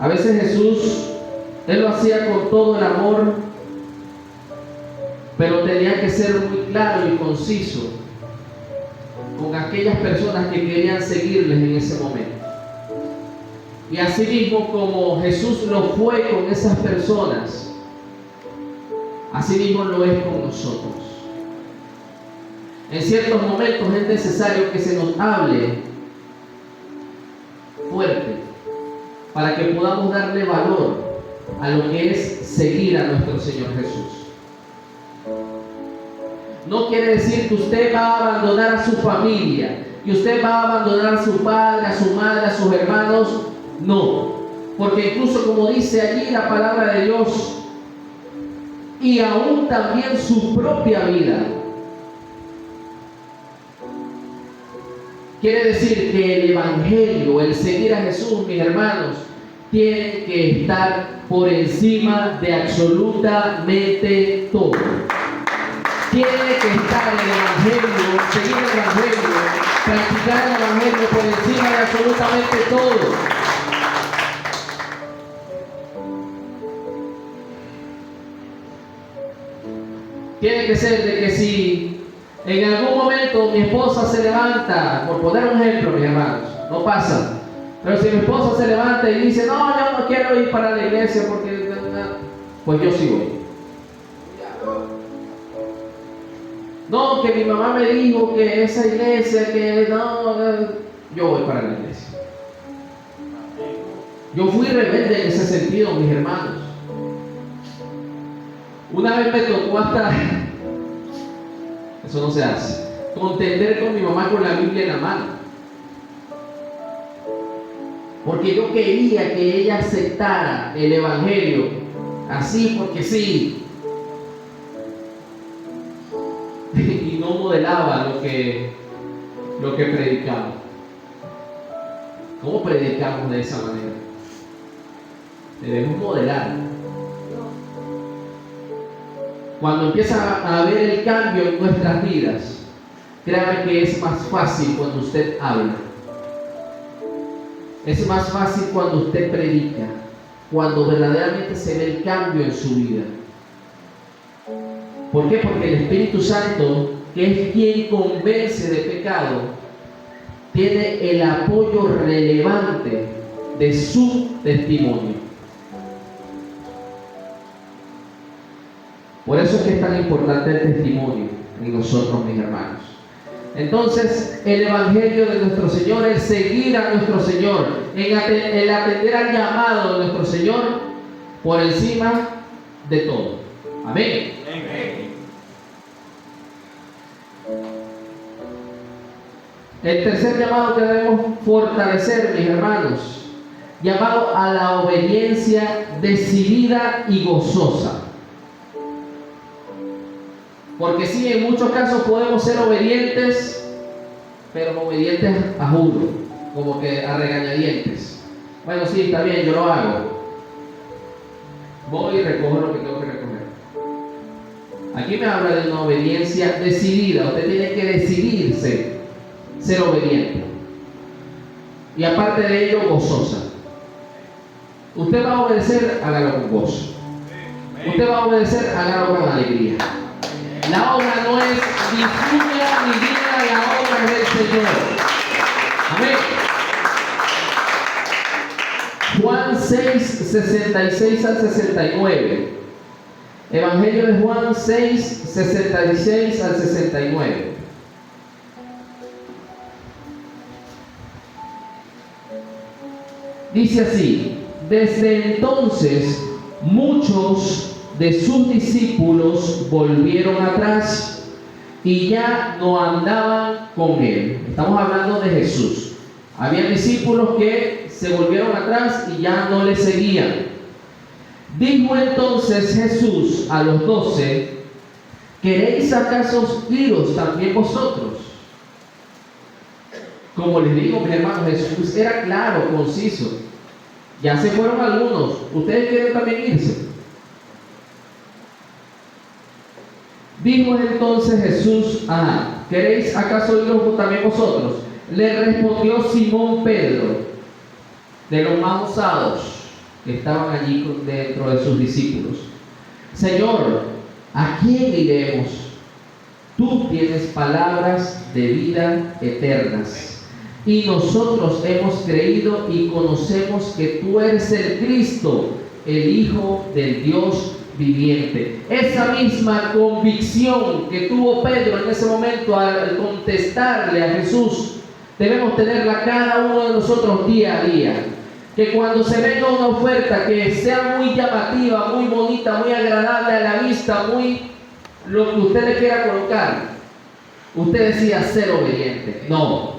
A veces Jesús, Él lo hacía con todo el amor, pero tenía que ser muy claro y conciso con aquellas personas que querían seguirles en ese momento. Y así mismo como Jesús lo fue con esas personas, así mismo lo es con nosotros. En ciertos momentos es necesario que se nos hable fuerte, para que podamos darle valor a lo que es seguir a nuestro Señor Jesús. No quiere decir que usted va a abandonar a su familia, que usted va a abandonar a su padre, a su madre, a sus hermanos. No, porque incluso como dice allí la palabra de Dios, y aún también su propia vida. Quiere decir que el Evangelio, el seguir a Jesús, mis hermanos, tiene que estar por encima de absolutamente todo. Tiene que estar el Evangelio, seguir el Evangelio, practicar el Evangelio por encima de absolutamente todo. Tiene que ser de que si en algún momento mi esposa se levanta, por poner un ejemplo, mis hermanos, no pasa, pero si mi esposa se levanta y dice, no, yo no quiero ir para la iglesia porque, pues yo sí voy. No, que mi mamá me dijo que esa iglesia, que no, yo voy para la iglesia. Yo fui rebelde en ese sentido, mis hermanos. Una vez me tocó hasta, eso no se hace, contender con mi mamá con la Biblia en la mano. Porque yo quería que ella aceptara el Evangelio, así porque sí. Y no modelaba lo que predicaba. ¿Cómo predicamos de esa manera? Debemos modelar. Cuando empieza a haber el cambio en nuestras vidas, créame que es más fácil cuando usted habla. Es más fácil cuando usted predica, cuando verdaderamente se ve el cambio en su vida. ¿Por qué? Porque el Espíritu Santo, que es quien convence de pecado, tiene el apoyo relevante de su testimonio. Por eso es que es tan importante el testimonio en nosotros, mis hermanos. Entonces, el Evangelio de nuestro Señor es seguir a nuestro Señor, el atender al llamado de nuestro Señor por encima de todo. Amén. Amén. El tercer llamado que debemos fortalecer, mis hermanos, llamado a la obediencia decidida y gozosa. Porque sí, en muchos casos podemos ser obedientes, pero obedientes a juro, como que a regañadientes. Bueno, sí, está bien, yo lo hago. Voy y recojo lo que tengo que recoger. Aquí me habla de una obediencia decidida. Usted tiene que decidirse ser obediente. Y aparte de ello, gozosa. Usted va a obedecer, hágalo con gozo. Usted va a obedecer, hágalo con alegría. La obra no es ni suya ni mía, la obra es del Señor. Amén. Juan 6, 66 al 69. Evangelio de Juan 6, 66 al 69. Dice así: desde entonces muchos de sus discípulos volvieron atrás y ya no andaban con él. Estamos hablando de Jesús. Había discípulos que se volvieron atrás y ya no le seguían. Dijo entonces Jesús a los 12: ¿queréis acaso iros también vosotros? Como les digo, mis hermanos, Jesús era claro, conciso. Ya se fueron algunos. ¿Ustedes quieren también irse? Dijo entonces Jesús: ¿queréis acaso iros también vosotros? Le respondió Simón Pedro, de los más osados que estaban allí dentro de sus discípulos: Señor, ¿a quién iremos? Tú tienes palabras de vida eternas. Y nosotros hemos creído y conocemos que tú eres el Cristo, el Hijo del Dios viviente. Esa misma convicción que tuvo Pedro en ese momento al contestarle a Jesús, debemos tenerla cada uno de nosotros día a día. Que cuando se venga una oferta que sea muy llamativa, muy bonita, muy agradable a la vista, muy lo que usted le quiera colocar, usted decida ser obediente. No.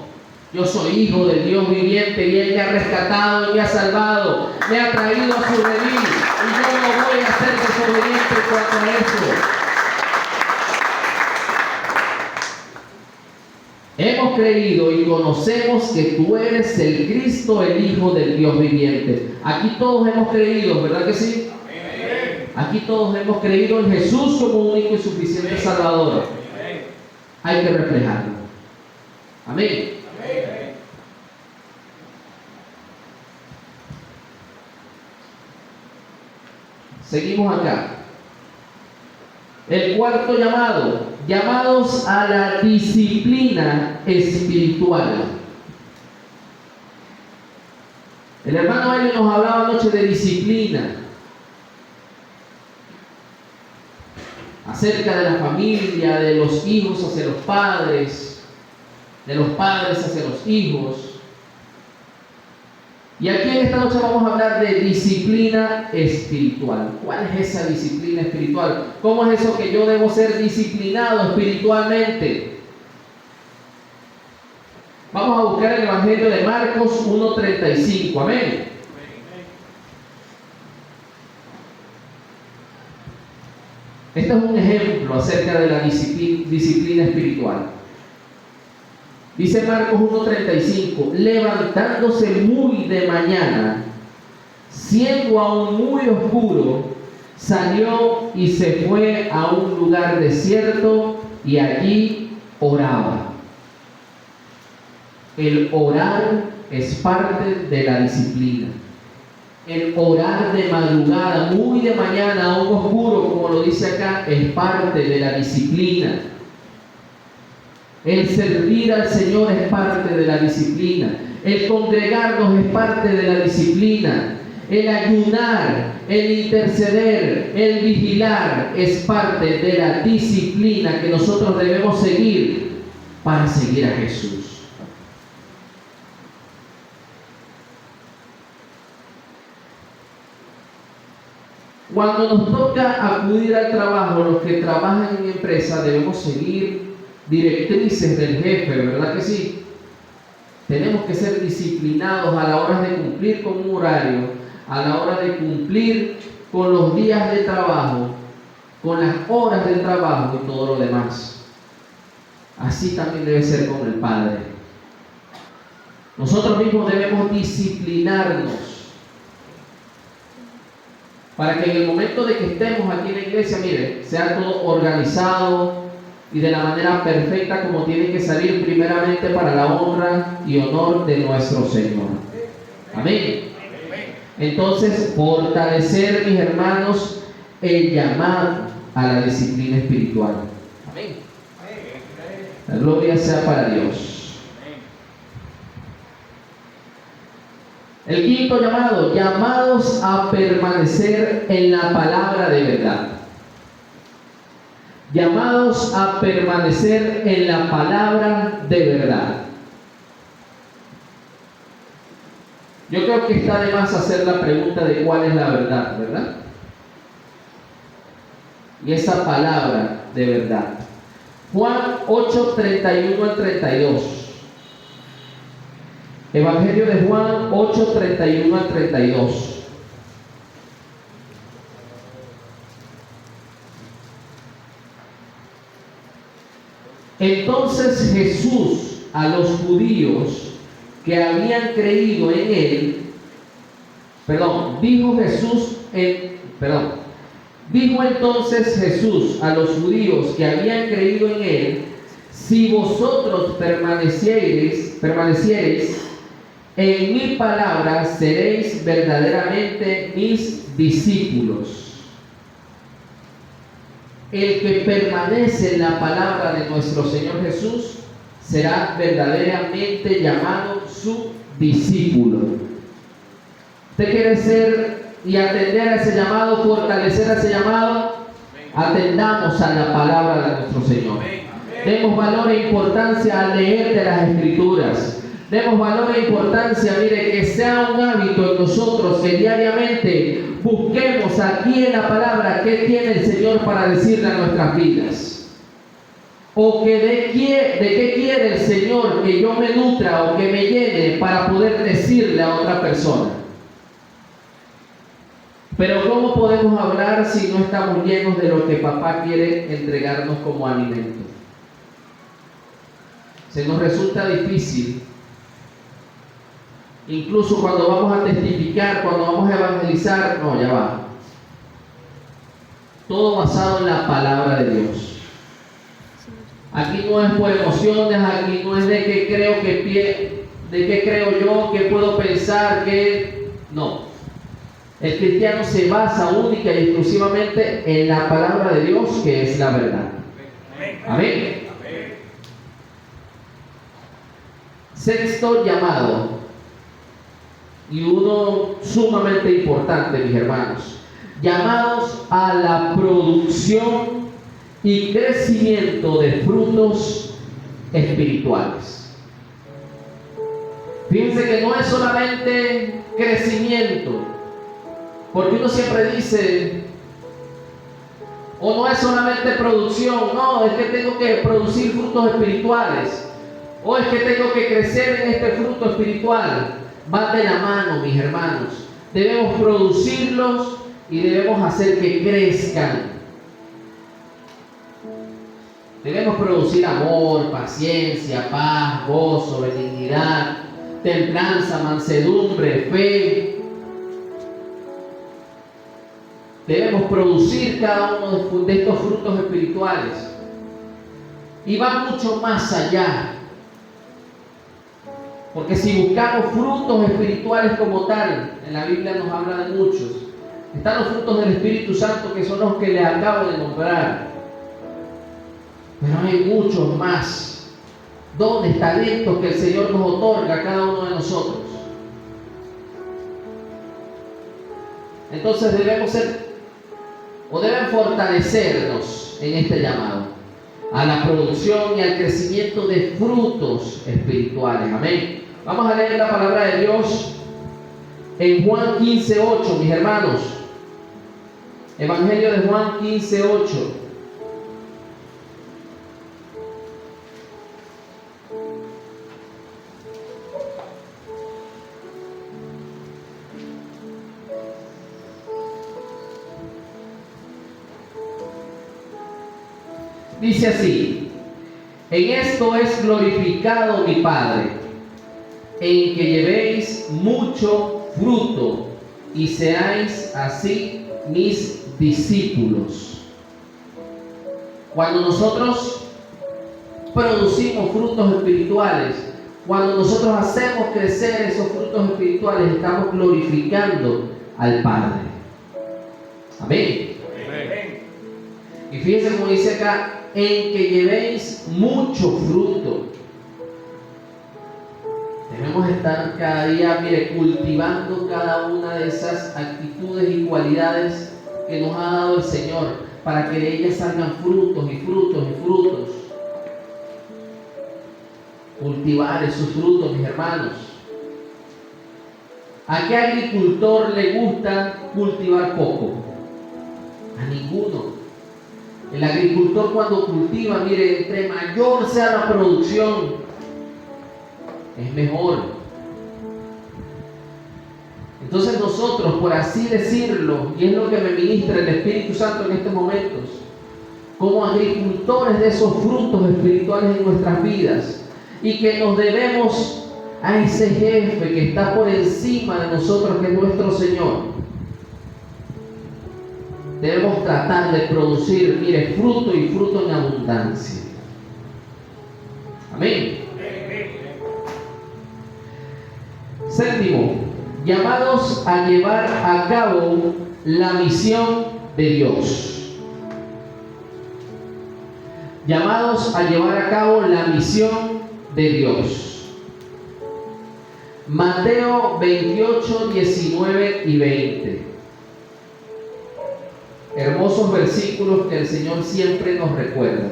Yo soy hijo del Dios viviente y Él me ha rescatado y me ha salvado, me ha traído a su redil y yo no voy a ser desobediente en cuanto a eso. Hemos creído y conocemos que tú eres el Cristo, el Hijo del Dios viviente. Aquí todos hemos creído, ¿verdad que sí? Aquí todos hemos creído en Jesús como único y suficiente Salvador. Hay que reflejarlo. Amén. Seguimos acá. El cuarto llamado: llamados a la disciplina espiritual. El hermano Eli nos hablaba anoche de disciplina, acerca de la familia, de los hijos hacia los padres, de los padres hacia los hijos. Y aquí en esta noche vamos a hablar de disciplina espiritual. ¿Cuál es esa disciplina espiritual? ¿Cómo es eso que yo debo ser disciplinado espiritualmente? Vamos a buscar el Evangelio de Marcos 1:35. Amén. Este es un ejemplo acerca de la disciplina espiritual. Dice Marcos 1:35: levantándose muy de mañana, siendo aún muy oscuro, salió y se fue a un lugar desierto y allí oraba. El orar es parte de la disciplina. El orar de madrugada, muy de mañana, aún oscuro, como lo dice acá, es parte de la disciplina. El servir al Señor es parte de la disciplina. El congregarnos es parte de la disciplina. El ayunar, el interceder, el vigilar es parte de la disciplina que nosotros debemos seguir para seguir a Jesús. Cuando nos toca acudir al trabajo, los que trabajan en empresa debemos seguir directrices del jefe, ¿verdad que sí? Tenemos que ser disciplinados a la hora de cumplir con un horario, a la hora de cumplir con los días de trabajo, con las horas del trabajo y todo lo demás. Así también debe ser con el Padre. Nosotros mismos debemos disciplinarnos para que en el momento de que estemos aquí en la iglesia, mire, sea todo organizado y de la manera perfecta como tiene que salir, primeramente para la honra y honor de nuestro Señor. Amén. Entonces, fortalecer, mis hermanos, el llamado a la disciplina espiritual. Amén. La gloria sea para Dios. El quinto llamado, llamados a permanecer en la palabra de verdad. Llamados a permanecer en la palabra de verdad. Yo creo que está de más hacer la pregunta de cuál es la verdad, ¿verdad? Y esa palabra de verdad. Juan 8, 31 al 32. Evangelio de Juan 8, 31 al 32. Entonces Jesús a los judíos que habían creído en él, dijo entonces Jesús a los judíos que habían creído en él: si vosotros permaneciereis en mi palabra, seréis verdaderamente mis discípulos. El que permanece en la palabra de nuestro Señor Jesús será verdaderamente llamado su discípulo. ¿Usted quiere ser y atender a ese llamado, fortalecer a ese llamado? Atendamos a la palabra de nuestro Señor. Demos valor e importancia al leer de las Escrituras. Demos valor e importancia, mire, que sea un hábito en nosotros que diariamente busquemos aquí en la palabra qué tiene el Señor para decirle a nuestras vidas. O que de qué quiere el Señor que yo me nutra o que me llene para poder decirle a otra persona. Pero ¿cómo podemos hablar si no estamos llenos de lo que papá quiere entregarnos como alimento? Se nos resulta difícil. Incluso cuando vamos a testificar, cuando vamos a evangelizar, no, ya va. Todo basado en la palabra de Dios. Aquí no es por emociones, aquí no es de qué creo yo, qué puedo pensar, no. El cristiano se basa única y exclusivamente en la palabra de Dios, que es la verdad. Amén. Sexto llamado, y uno sumamente importante, mis hermanos: llamados a la producción y crecimiento de frutos espirituales. Fíjense que no es solamente crecimiento, porque uno siempre dice, o no es solamente producción, no, es que tengo que producir frutos espirituales, o es que tengo que crecer en este fruto espiritual. Van de la mano, mis hermanos. Debemos producirlos y debemos hacer que crezcan. Debemos producir amor, paciencia, paz, gozo, benignidad, templanza, mansedumbre, fe. Debemos producir cada uno de estos frutos espirituales. Y va mucho más allá. Porque si buscamos frutos espirituales como tal, en la Biblia nos habla de muchos. Están los frutos del Espíritu Santo, que son los que les acabo de nombrar. Pero hay muchos más. Dones, talentos que el Señor nos otorga a cada uno de nosotros. Entonces deben fortalecernos en este llamado a la producción y al crecimiento de frutos espirituales. Amén. Vamos a leer la palabra de Dios en Juan 15:8, mis hermanos. Evangelio de Juan 15:8. Dice así: en esto es glorificado mi Padre, en que llevéis mucho fruto y seáis así mis discípulos. Cuando nosotros producimos frutos espirituales, cuando nosotros hacemos crecer esos frutos espirituales, estamos glorificando al Padre. Amén. Y fíjense como dice acá, en que llevéis mucho fruto. Debemos estar cada día, mire, cultivando cada una de esas actitudes y cualidades que nos ha dado el Señor, para que de ellas salgan frutos y frutos y frutos. Cultivar esos frutos, mis hermanos. ¿A qué agricultor le gusta cultivar poco? A ninguno. El agricultor cuando cultiva, mire, entre mayor sea la producción, es mejor. Entonces nosotros, por así decirlo, y es lo que me ministra el Espíritu Santo en estos momentos, como agricultores de esos frutos espirituales en nuestras vidas, y que nos debemos a ese jefe que está por encima de nosotros, que es nuestro Señor, debemos tratar de producir, mire, fruto y fruto en abundancia. Amén. Séptimo, llamados a llevar a cabo la misión de Dios. Llamados a llevar a cabo la misión de Dios. Mateo 28, 19 y 20. Hermosos versículos que el Señor siempre nos recuerda.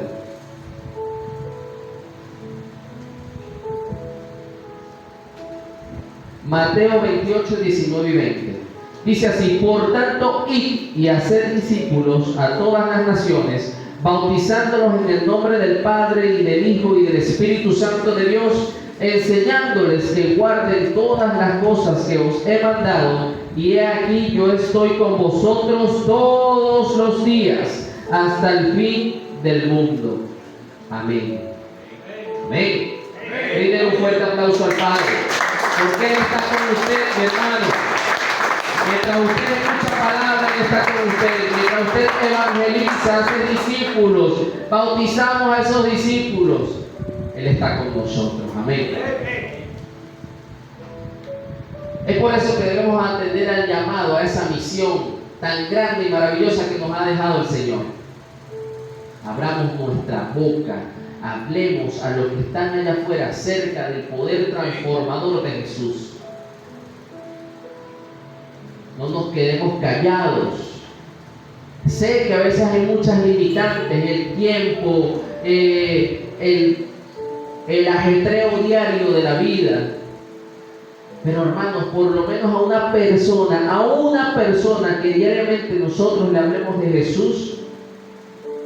Mateo 28, 19 y 20. Dice así: por tanto, id y haced discípulos a todas las naciones, bautizándolos en el nombre del Padre y del Hijo y del Espíritu Santo de Dios, enseñándoles que guarden todas las cosas que os he mandado, y he aquí yo estoy con vosotros todos los días hasta el fin del mundo. Amén. Amén. Denle un fuerte aplauso al Padre, porque Él está con usted, mi hermano. Mientras usted escucha palabra, Él está con usted. Mientras usted evangeliza, hace discípulos, bautizamos a esos discípulos, Él está con nosotros. Amén. Es por eso que debemos atender al llamado, a esa misión tan grande y maravillosa que nos ha dejado el Señor. Abramos nuestra boca, hablemos a los que están allá afuera acerca del poder transformador de Jesús. No nos quedemos callados. Sé que a veces hay muchas limitantes, el tiempo, el ajetreo diario de la vida. Pero hermanos, por lo menos a una persona que diariamente nosotros le hablemos de Jesús,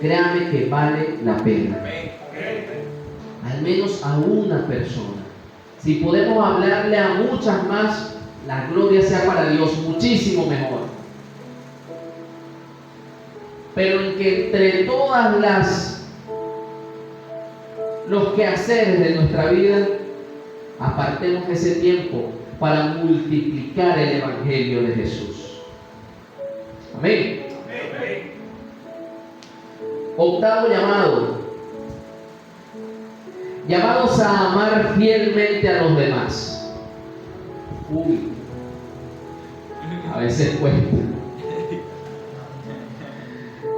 créame que vale la pena. Al menos a una persona. Si podemos hablarle a muchas más, la gloria sea para Dios, muchísimo mejor. Pero en que entre todas los quehaceres de nuestra vida, apartemos ese tiempo para multiplicar el Evangelio de Jesús. Amén. Octavo llamado. Llamados a amar fielmente a los demás. A veces cuesta.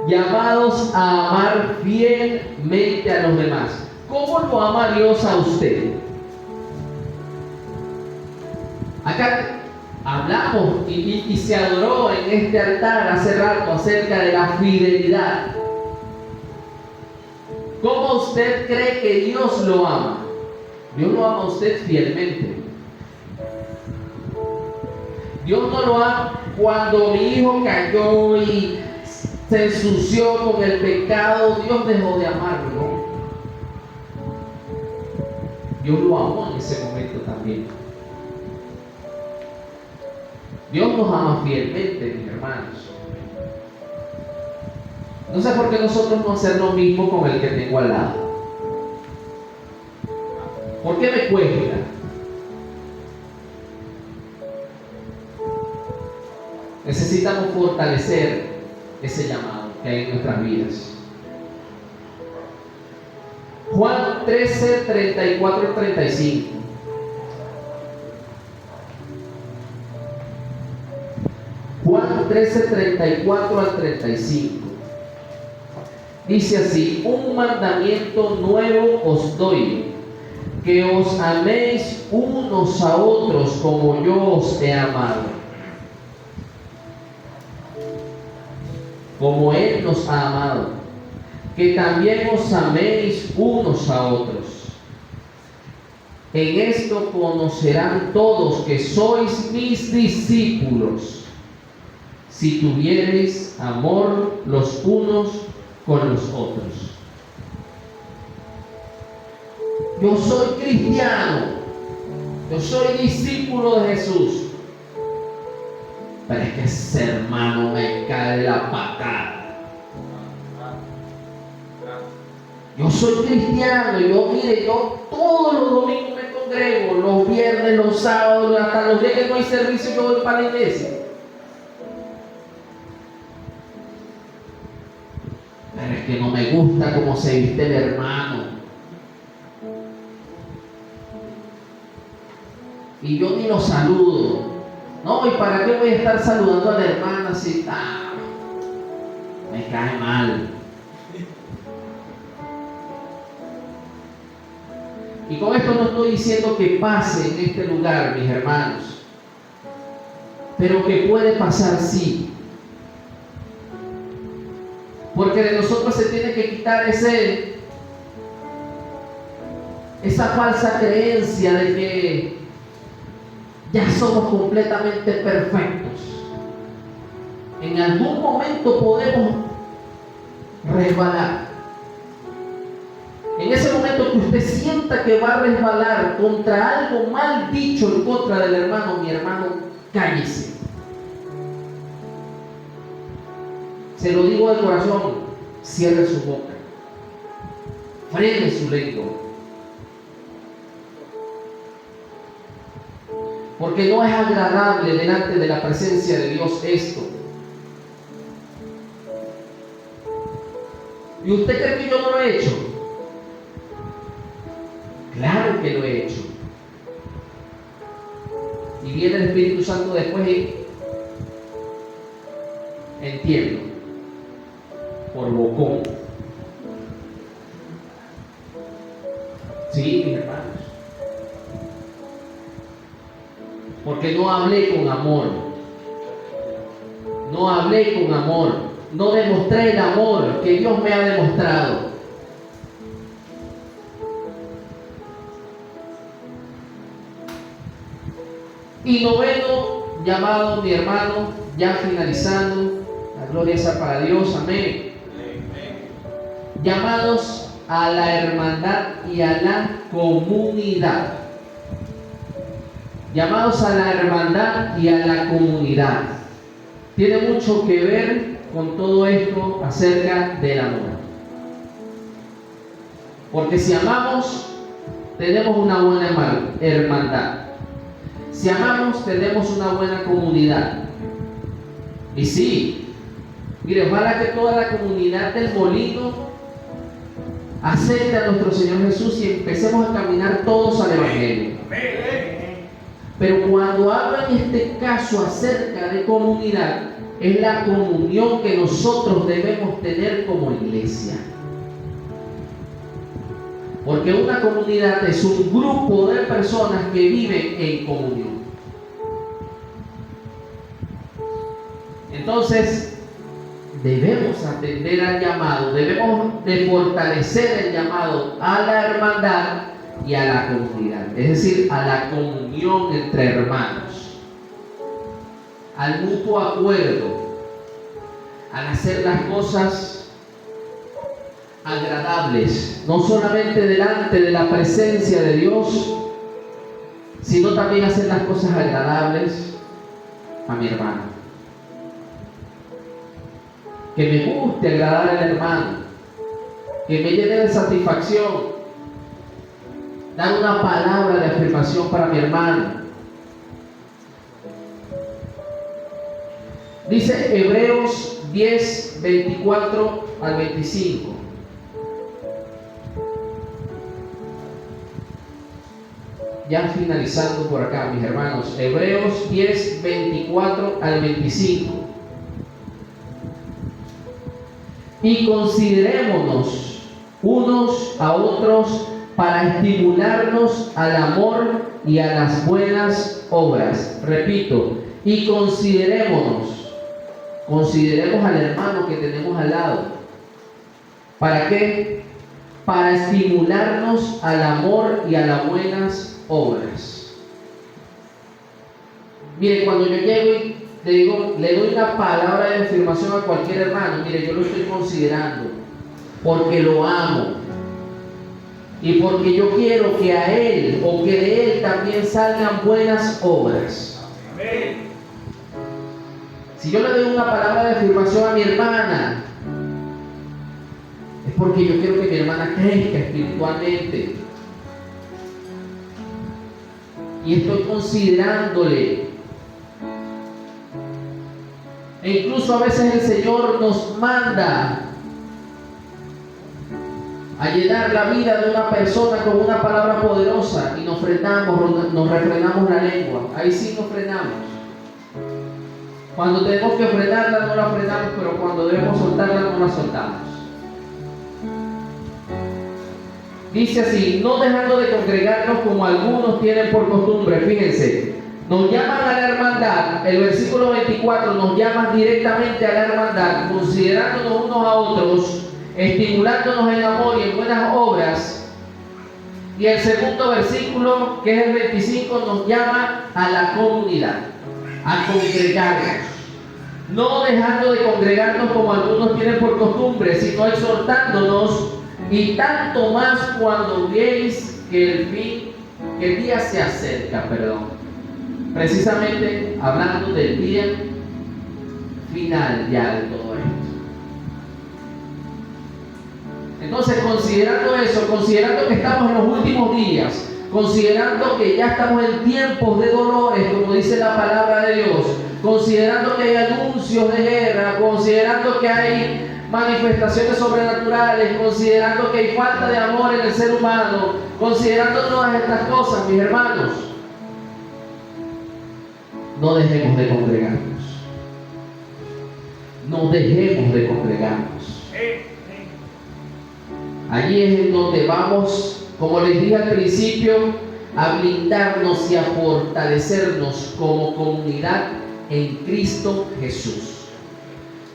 Llamados a amar fielmente a los demás. ¿Cómo lo ama Dios a usted? Acá hablamos y se adoró en este altar hace rato acerca de la fidelidad. ¿Cómo usted cree que Dios lo ama? Dios lo ama a usted fielmente. Dios no lo ama cuando mi hijo cayó y se ensució con el pecado. Dios dejó de amarlo. Dios lo amó en ese momento también. Dios nos ama fielmente, mis hermanos. No sé por qué nosotros no hacer lo mismo con el que tengo al lado. ¿Por qué me cuesta? Necesitamos fortalecer ese llamado que hay en nuestras vidas. Juan 13, 34 y 35. Juan 13, 34 al 35. Dice así: un mandamiento nuevo os doy, que os améis unos a otros como yo os he amado, como Él nos ha amado, que también os améis unos a otros. En esto conocerán todos que sois mis discípulos, si tuviereis amor los unos con los otros. Yo soy cristiano, yo soy discípulo de Jesús, pero es que ese hermano me cae de la patada. Yo soy cristiano, yo todos los domingos me congrego, los viernes, los sábados, hasta los días que no hay servicio yo voy para la iglesia. Pero es que no me gusta cómo se viste el hermano. Y yo ni lo saludo. No, ¿y para qué voy a estar saludando a la hermana si me cae mal? Y con esto no estoy diciendo que pase en este lugar, mis hermanos, pero que puede pasar, sí. Porque de nosotros se tiene que quitar esa falsa creencia de que ya somos completamente perfectos. En algún momento podemos resbalar. En ese momento que usted sienta que va a resbalar contra algo mal dicho en contra del hermano, mi hermano, cállese. Se lo digo de corazón, cierre su boca, frene su lengua. Porque no es agradable delante de la presencia de Dios esto. ¿Y usted cree que yo no lo he hecho? Claro que lo he hecho. Y viene el Espíritu Santo después y entiendo, por bocón. Sí, mis hermanos. Porque no hablé con amor. No hablé con amor. No demostré el amor que Dios me ha demostrado. Y noveno llamado, mi hermano, ya finalizando, la gloria sea para Dios, amén. Llamados a la hermandad y a la comunidad. Llamados a la hermandad y a la comunidad. Tiene mucho que ver con todo esto acerca del amor. Porque si amamos, tenemos una buena hermandad. Si amamos, tenemos una buena comunidad. Y sí, mire, ojalá que toda la comunidad del Molino acepte a nuestro Señor Jesús y empecemos a caminar todos al Evangelio. Pero cuando habla en este caso acerca de comunidad, es la comunión que nosotros debemos tener como iglesia. Porque una comunidad es un grupo de personas que viven en comunión. Entonces, debemos atender al llamado, debemos de fortalecer el llamado a la hermandad y a la comunidad. Es decir, a la comunión entre hermanos, al mutuo acuerdo, al hacer las cosas agradables, no solamente delante de la presencia de Dios, sino también hacer las cosas agradables a mi hermano. Que me guste agradar al hermano, que me llene de satisfacción, dar una palabra de afirmación para mi hermano. Dice Hebreos 10, 24 al 25. Ya finalizando por acá, mis hermanos. Hebreos 10, 24 al 25. y considerémonos unos a otros para estimularnos al amor y a las buenas obras. Repito, y considerémonos. Consideremos al hermano que tenemos al lado. ¿Para qué? Para estimularnos al amor y a las buenas obras. Mire, cuando yo llego y le doy una palabra de afirmación a cualquier hermano, mire, yo lo estoy considerando porque lo amo y porque yo quiero que a él o que de él también salgan buenas obras. Amén. Si yo le doy una palabra de afirmación a mi hermana, es porque yo quiero que mi hermana crezca espiritualmente y estoy considerándole. E incluso a veces el Señor nos manda a llenar la vida de una persona con una palabra poderosa y nos frenamos, nos refrenamos la lengua. Ahí sí nos frenamos. Cuando tenemos que frenarla no la frenamos, pero cuando debemos soltarla no la soltamos. Dice así: no dejando de congregarnos como algunos tienen por costumbre. Fíjense, nos llaman a la hermandad. El versículo 24 nos llama directamente a la hermandad, considerándonos unos a otros, estimulándonos en amor y en buenas obras. Y el segundo versículo, que es el 25, nos llama a la comunidad, a congregarnos. No dejando de congregarnos como algunos tienen por costumbre, sino exhortándonos, y tanto más cuando veis que el día se acerca, precisamente hablando del día final ya de todo esto. Entonces, considerando eso, considerando que estamos en los últimos días, considerando que ya estamos en tiempos de dolores, como dice la palabra de Dios, considerando que hay anuncios de guerra, considerando que hay manifestaciones sobrenaturales, considerando que hay falta de amor en el ser humano, considerando todas estas cosas, mis hermanos, no dejemos de congregarnos. No dejemos de congregarnos. Allí es en donde vamos, como les dije al principio, a blindarnos y a fortalecernos como comunidad en Cristo Jesús.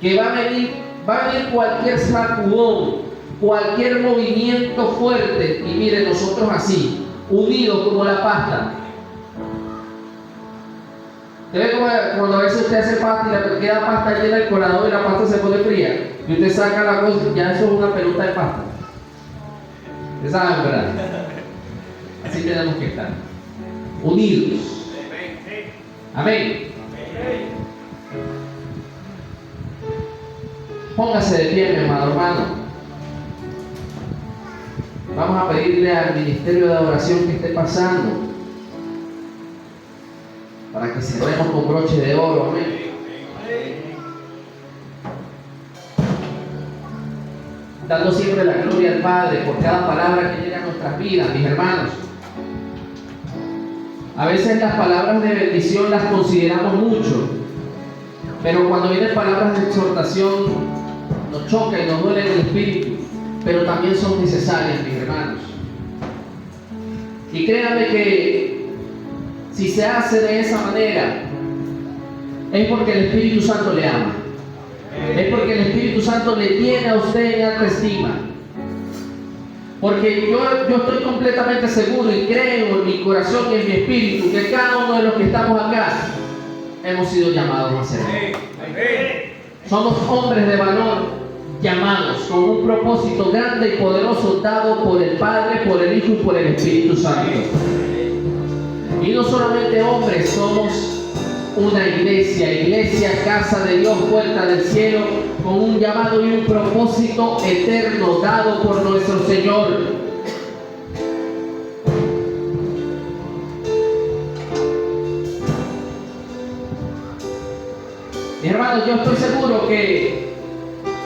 Que va a venir cualquier sacudón, cualquier movimiento fuerte, y miren, nosotros así, unidos como la pasta. ¿Usted ve como cuando a veces usted hace pasta y le queda pasta llena del colador y la pasta se pone fría? Y usted saca la cosa, ya eso es una pelota de pasta. ¿Ustedes saben, verdad? Así tenemos que estar, unidos. Amén. Póngase de pie, mi amado hermano. Vamos a pedirle al ministerio de adoración que esté pasando para que cerremos con broche de oro. Amén. Dando siempre la gloria al Padre por cada palabra que llega a nuestras vidas, mis hermanos. A veces las palabras de bendición las consideramos mucho, pero cuando vienen palabras de exhortación nos choca y nos duele en el espíritu, pero también son necesarias, mis hermanos. Y créanme que si se hace de esa manera es porque el Espíritu Santo le ama, es porque el Espíritu Santo le tiene a usted en alta estima, porque yo estoy completamente seguro y creo en mi corazón y en mi espíritu que cada uno de los que estamos acá hemos sido llamados a ser. Somos hombres de valor, llamados con un propósito grande y poderoso dado por el Padre, por el Hijo y por el Espíritu Santo. Y no solamente hombres, somos una iglesia, casa de Dios, puerta del cielo, con un llamado y un propósito eterno dado por nuestro Señor. Mis hermanos, yo estoy seguro que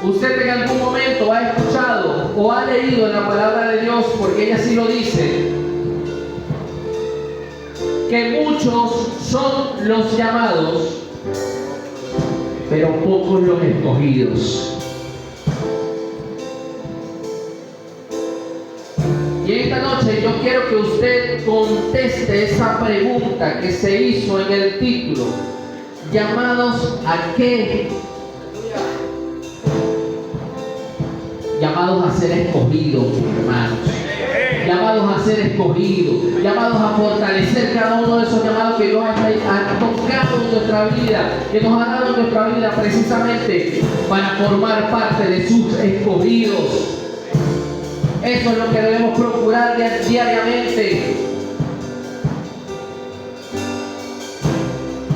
usted en algún momento ha escuchado o ha leído en la palabra de Dios, porque ella sí lo dice, que muchos son los llamados, pero pocos los escogidos. quiero que usted conteste esa pregunta que se hizo en el título. ¿Llamados a qué? Llamados a ser escogidos, hermanos. Llamados a ser escogidos, llamados a fortalecer cada uno de esos llamados que Dios ha tocado en nuestra vida, que nos ha dado en nuestra vida precisamente para formar parte de sus escogidos. Eso es lo que debemos procurar diariamente.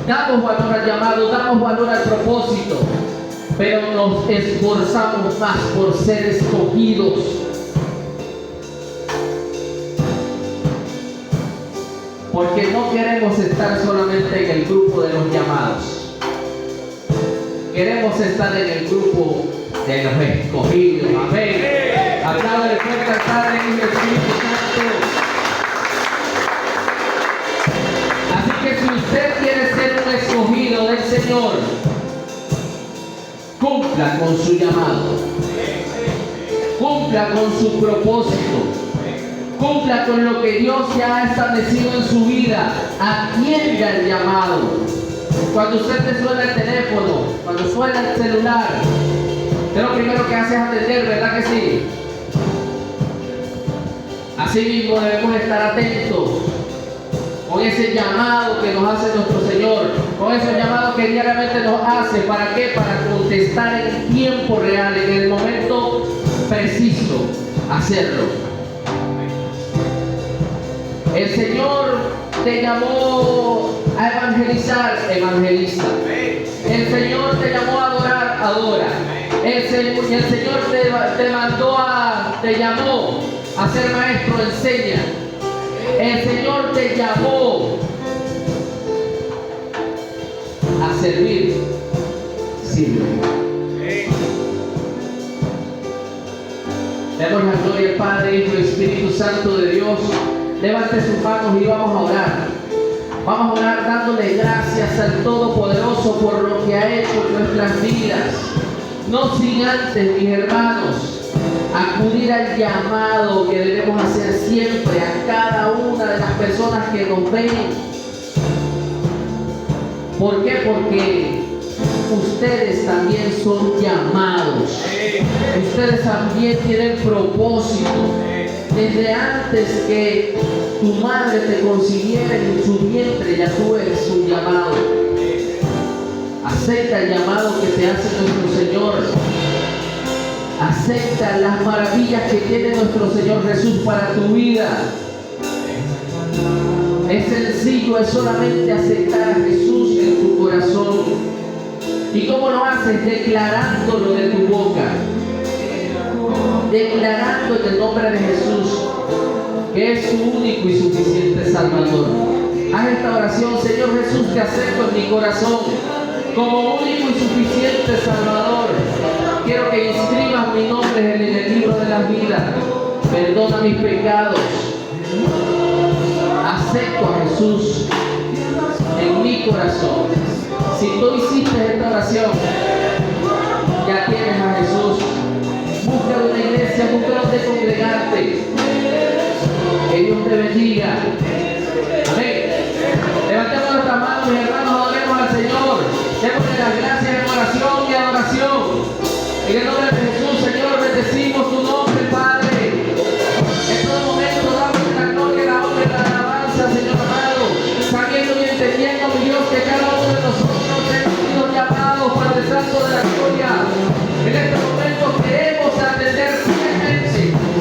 Damos valor al llamado, damos valor al propósito, pero nos esforzamos más por ser escogidos. Porque no queremos estar solamente en el grupo de los llamados. Queremos estar en el grupo de los escogidos. Amén. Apláudale fuerte al Padre y al Espíritu Santo. Así que si usted quiere ser un escogido del Señor, cumpla con su llamado. Cumpla con su propósito. Cumpla con lo que Dios ya ha establecido en su vida. Atienda el llamado. Cuando usted te suena el teléfono, cuando suena el celular, usted lo primero que hace es atender, ¿verdad que sí? Así mismo debemos estar atentos con ese llamado que nos hace nuestro Señor, con esos llamados que diariamente nos hace. ¿Para qué? Para contestar en tiempo real, en el momento preciso, hacerlo. El Señor te llamó a evangelizar, evangelista. El Señor te llamó a adorar, adora. El Señor te llamó a ser maestro, enseña. El Señor te llamó a servir, sirve. Demos la gloria al Padre, Hijo y Espíritu Santo de Dios. Levante sus manos y vamos a orar. Vamos a orar dándole gracias al Todopoderoso por lo que ha hecho en nuestras vidas. No sin antes, mis hermanos, acudir al llamado que debemos hacer siempre a cada una de las personas que nos ven. ¿Por qué? Porque ustedes también son llamados. Ustedes también tienen propósito. Desde antes que tu madre te concibiera en su vientre, ya tú eres un llamado. Acepta el llamado que te hace nuestro Señor. Acepta las maravillas que tiene nuestro Señor Jesús para tu vida. Es sencillo, es solamente aceptar a Jesús en tu corazón. ¿Y cómo lo haces? Declarándolo de tu boca. Declarando en el nombre de Jesús que es su único y suficiente Salvador. Haz esta oración: Señor Jesús, te acepto en mi corazón como único y suficiente Salvador. Quiero que inscribas mi nombre en el libro de la vida. Perdona mis pecados. Acepto a Jesús en mi corazón. Si tú hiciste esta oración, ya tienes a Jesús. Busca una iglesia, busca donde congregarte. Que Dios te bendiga. Amén. Levantemos nuestras manos, mis hermanos, adoremos al Señor. Démosle las gracias en oración y adoración. En el nombre de Jesús, Señor, bendecimos tu nombre, Padre. En todo momento damos la gloria, la honra y la alabanza, Señor amado, sabiendo y entendiendo, mi Dios, que cada uno de nosotros hemos sido llamados, Padre Santo de la gloria. En este momento queremos atender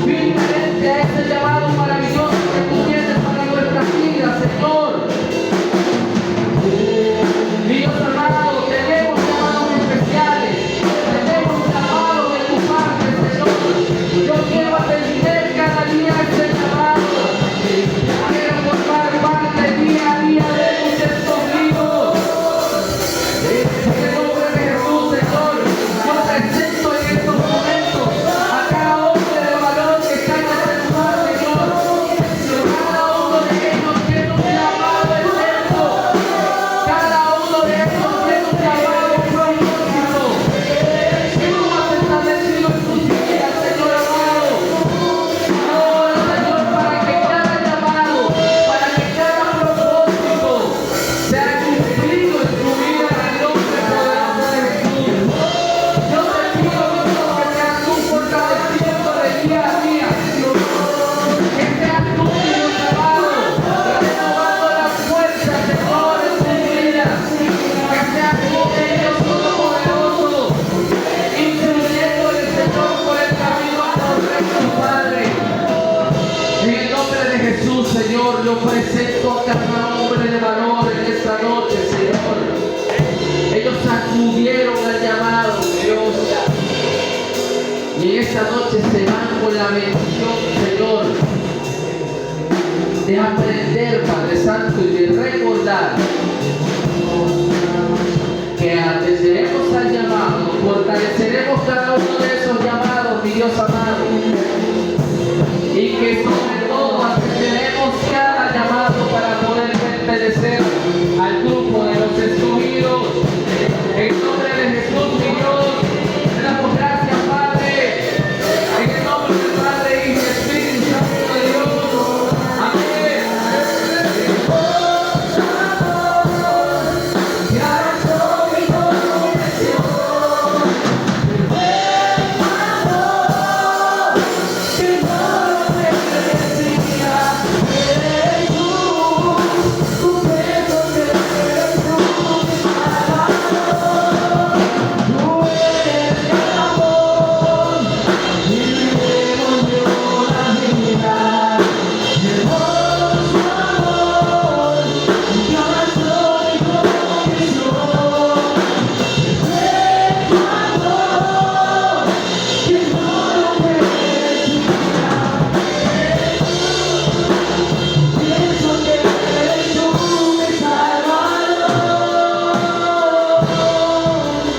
firmemente a este llamado maravilloso que tú tienes para nuestras vidas, Señor. Dios amado, tenemos llamados especiales, tenemos llamados de tu parte, Señor. Yo quiero atender cada día este llamado. Quiero formar parte día a día de tus escogidos. ver, Padre Santo, y de recordar que atenderemos al llamado, fortaleceremos cada uno de esos llamados, mi Dios amado.